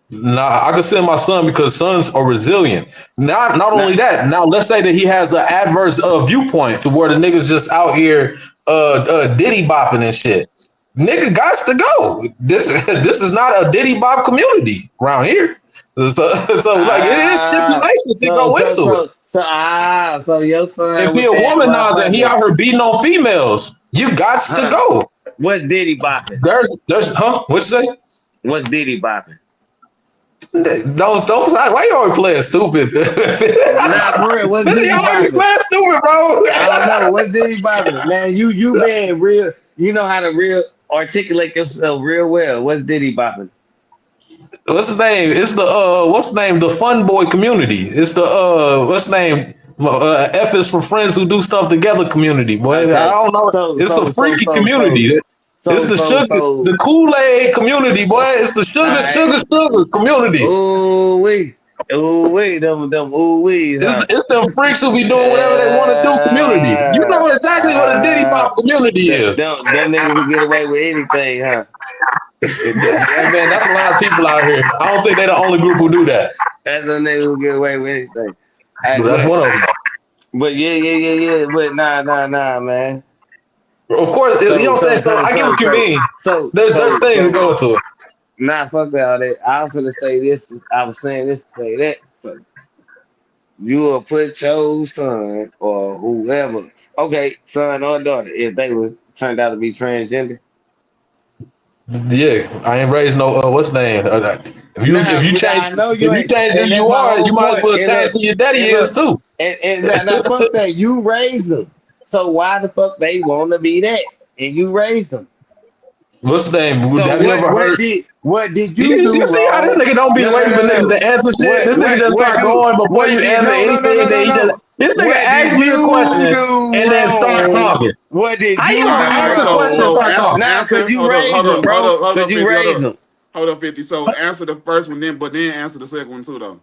Nah, I could send my son because sons are resilient. Not not only that. Now let's say that he has an adverse viewpoint to where the niggas just out here diddy bopping and shit. Nigga gots to go. This is not a diddy bop community around here. So like it is ah, stipulations that go into it. so your If son he with a that womanizer, he motherfucker, out here beating on females. You gots to huh? go. What's Diddy bopping? There's what you say? What's Diddy bopping? Don't why you always playing stupid? Nah, for real, what's Diddy Y'all always bopping? playing stupid, bro. I don't know. What's Diddy bopping? Man, you being real. You know how to real. Articulate yourself real well. What's Diddy bopping? What's the name? It's the what's the name? The Fun Boy community. It's the what's the name? F is for friends who do stuff together community. Boy, I Okay. don't know. So It's so the so freaky so so community. It's so the so sugar, so. the Kool-Aid community, boy. It's the All right. sugar community. Ooh wee. Ooh wee. Them ooh wees, huh? It's them freaks who be doing whatever they want to do community. You Uh, know exactly what a Diddy uh, Bop community is. them niggas will get away with anything, huh? Man, that's a lot of people out here. I don't think they're the only group who do that. That's them niggas will get away with anything. Hey, But that's one of them. but yeah. But nah, man. Of course, you know So what I'm saying? so So so I get so what you so mean. so There's so things that so go into it. nah, fuck all that. I was gonna say this. I was saying this to say that. So you will put your son or whoever, okay, son or daughter, if they were turned out to be transgender. Yeah, I ain't raised no what's the name. Nah, but I know you If you ain't, change who and that's you my are, whole you might as point. well change who your daddy And is look, too. and now fuck that. You raised them, so why the fuck they want to be that? And you raised them. What's the name? So Have you ever heard? what did you You do see how this wrong? nigga don't be No, no, waiting for no, niggas no. to answer shit. This nigga just start going before you What did answer no no no anything no that no he just. no? This nigga What asked did me a you question do and then start wrong? talking. What did How you you gonna do Nah, ask a wrong? question and so start answer, talking? Nah, cause answer. you raised them, bro. Hold Cause up, you 50, raised them. hold up, 50. So answer the first one, then answer the second one too, though.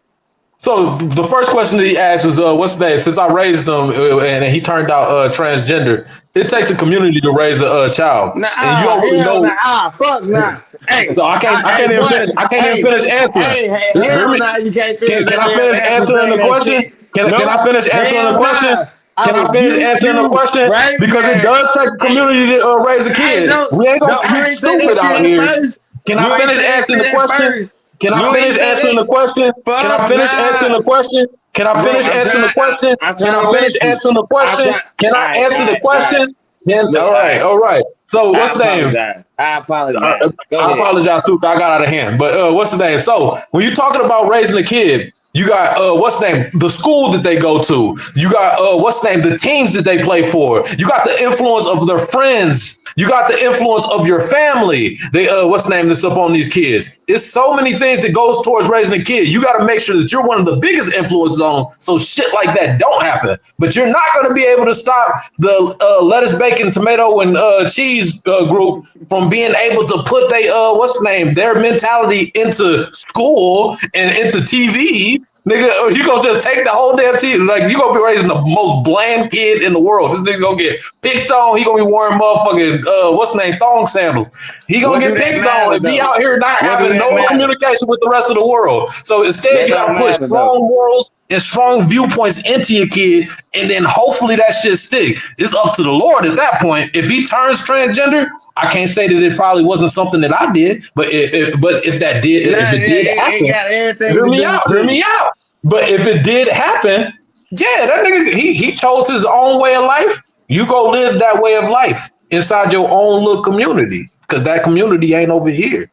So the first question that he asked was, "What's the name?" Since I raised him and he turned out transgender, it takes a community to raise a child, and you Nah, already hell know. nah, fuck nah. Hey, So I hey, can't even boy, finish. I can't even hey, finish answering. Hear hell me? nah, you can't finish Can that I damn finish answer answering saying the that question? shit. Can I Nope, finish answering the hell question? nah. I Can I was finish answering the question? raised Because it that. does take a Hey, community to raise a hey, kid. We ain't gonna you act ain't say stupid that shit out at here. first. Can I You ain't finish say that answering shit the at question? first. Can I You ain't finish say answering that. the question? Can I Fuck finish answering nah. the question? Can I Bro, finish answering the question? I'm Can trying I to finish let you. answering the I'm question? trying. Can I answer the All right. question? Look, All right, all right. So I what's the name? apologize. I I, apologize. Go I ahead. apologize too, 'cause I got out of hand. But what's the name? So when you're talking about raising a kid, you got what's the name? The school that they go to. You got what's the name? The teams that they play for. You got the influence of their friends. You got the influence of your family. They what's the name that's up on these kids? It's so many things that goes towards raising a kid. You got to make sure that you're one of the biggest influences on so shit like that don't happen. But you're not going to be able to stop the lettuce, bacon, tomato, and cheese group from being able to put what's the name, their mentality into school and into TV. Nigga, or you gonna just take the whole damn TV. Like, you gonna be raising the most bland kid in the world. This nigga gonna get picked on. He gonna be wearing motherfucking what's the name, thong sandals. He gonna What do get that picked on matter and be though? out here not What do having that no matter? communication with the rest of the world. So instead, That you don't gotta put matter though. strong morals and strong viewpoints into your kid, and then hopefully that shit stick. It's up to the Lord at that point. If he turns transgender, I can't say that it probably wasn't something that I did, but if that did, Nah, if it did it happen, got everything hear to me do out, with hear me you. out. But if it did happen, yeah, that nigga he chose his own way of life. You go live that way of life inside your own little community, because that community ain't over here.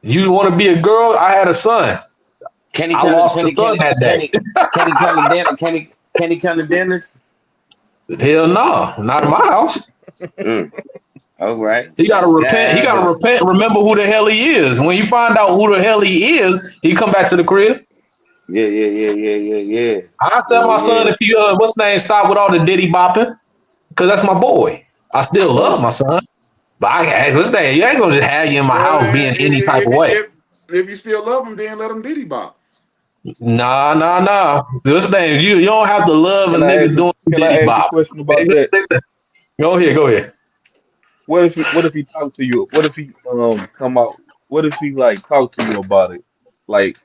You want to be a girl? I had a son. Can he I come to lost the son that day. can he come to dinner? Can he come to dinners? Hell no, not in my house. Mm. All right. He gotta repent. He God gotta damn. repent. Remember who the hell he is. When you find out who the hell he is, he come back to the crib. Yeah. I tell Yeah, my son yeah. if he what's the name, stop with all the diddy bopping, because that's my boy. I still love Oh. my son, but what's that? You ain't gonna just have you in my Well, house being any type of way. if you still love him, then let him diddy bop. Nah. What's the name? You don't have to love a nigga doing Can diddy I ask a bop. question about that? Go ahead. What if he talk to you? What if he come out? What if he like talk to you about it? Like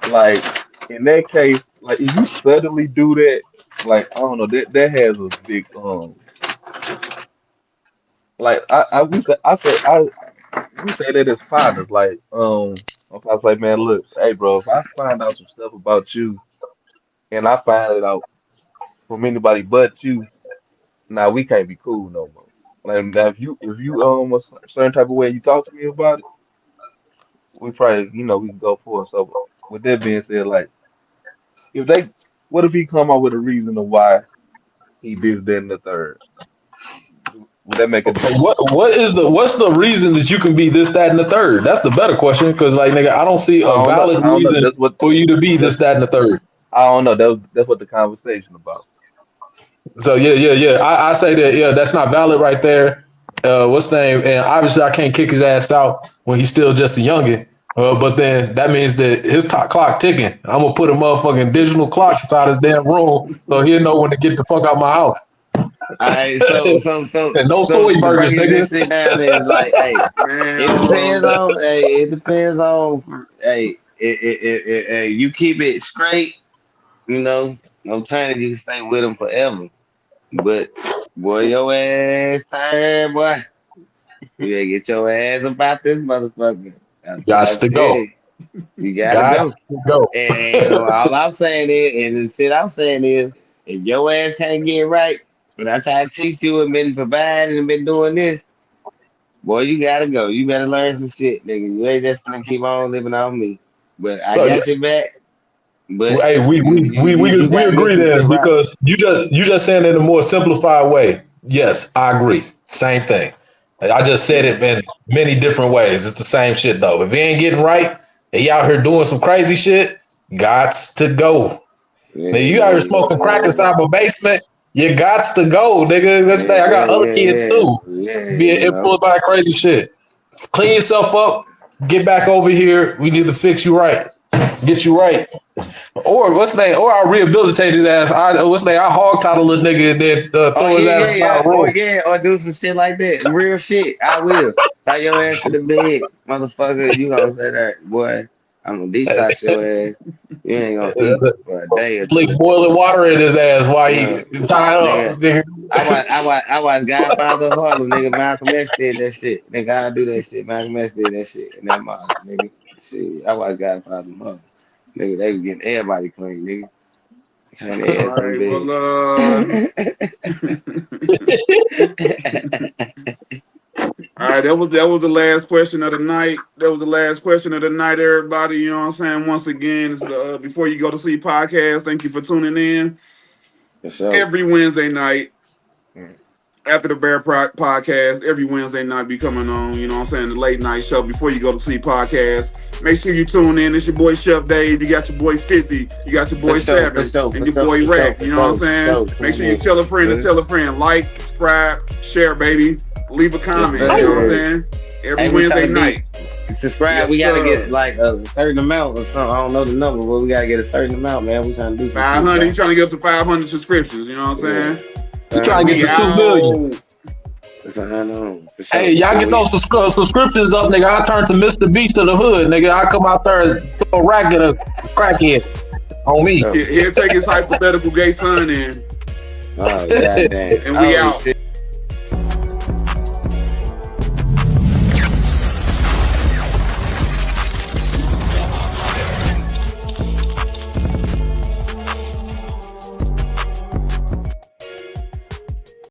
like in that case, like if you suddenly do that, like I don't know, that has a big like I we say that as fathers, like I was like, man, look, hey bro, if I find out some stuff about you and I find it out from anybody but you, now we can't be cool no more. Like now if you certain type of way you talk to me about it, we probably we can go for it. So with that being said, like if they what if he come up with a reason of why he did that and the third? Would that make a difference? What's the reason that you can be this, that, and the third? That's the better question. Because like nigga, I don't see I a don't know. valid I don't know. reason for you to be this, that, and the third. I don't know. That's what the conversation about. So yeah. I say that that's not valid right there. What's the name? And obviously I can't kick his ass out when he's still just a youngin. But then that means that his clock ticking. I'm gonna put a motherfucking digital clock inside his damn room so he'll know when to get the fuck out my house. All right, so And no so soy to burgers, break this nigga. shit down is like, hey, it depends on, you keep it straight, no turning, you can stay with them forever. But boy, your ass tired, boy. You gotta get your ass about this motherfucker. I'm Got trying to to tell go. you, you gotta Got go. to go. And all I'm saying is, and the shit I'm saying is, if your ass can't get right, and I try to teach you and been providing and been doing this, boy, you gotta go. You better learn some shit, nigga. You ain't just gonna keep on living on me. But I So yeah, got your back. But hey, you we gotta get agree some then shit right. because you just saying it in a more simplified way. Yes, I agree. Same thing. I just said Yeah, it in many different ways. It's the same shit though. If he ain't getting right, and he out here doing some crazy shit, gots to go. Nigga, you out here smoking crack inside my basement. You gots to go, nigga. Let's say I got other kids too. Being influenced by that crazy shit. Clean yourself up. Get back over here. We need to fix you right. Get you right. Or what's the name? Or I'll rehabilitate his ass. I hog tie the little nigga and then Oh throw his ass inside a room. or do some shit like that. Real shit. I will. Tie your ass to the bed, motherfucker. You gonna say that, boy? I'm gonna detox your ass. You ain't gonna eat for a day or Flick two. boiling water in his ass while he No, tied up. nigga. I watch Godfather of Harlem, nigga. Malcolm X did that shit. Nigga, I do that shit. Malcolm X did that shit in that mosque, nigga. Shit, I watch Godfather of Harlem. Nigga, they was getting everybody clean, nigga. Turn All their ass in right, well, bed. all right, that was the last question of the night. That was the last question of the night, everybody. You know what I'm saying? Once again, it's the Before You Go to Sleep podcast. Thank you for tuning in For sure. every Wednesday night after the podcast. Every Wednesday night be coming on. You know what I'm saying? The late night show Before You Go to Sleep podcast. Make sure you tune in. It's your boy Chef Dave. You got your boy 50. You got your boy Seven, and your boy Rack. You know what I'm saying? Make sure you tell a friend and tell a friend. Like, subscribe, share, baby. Leave a comment. You know what I'm saying? Every Wednesday night. Subscribe. Yes, We gotta sir. get like a certain amount or something. I don't know the number, but we gotta get a certain amount, man. We trying to do some 500. You shit, trying to get up to 500 subscriptions? You know what I'm saying? You trying to get to 2 million. Hey, y'all get those subscriptions up, nigga. I turn to Mr. Beast of the hood, nigga. I come out there and throw a rack at a crackhead on me. He'll take his hypothetical gay son in. Oh, goddamn. And we out. Shit.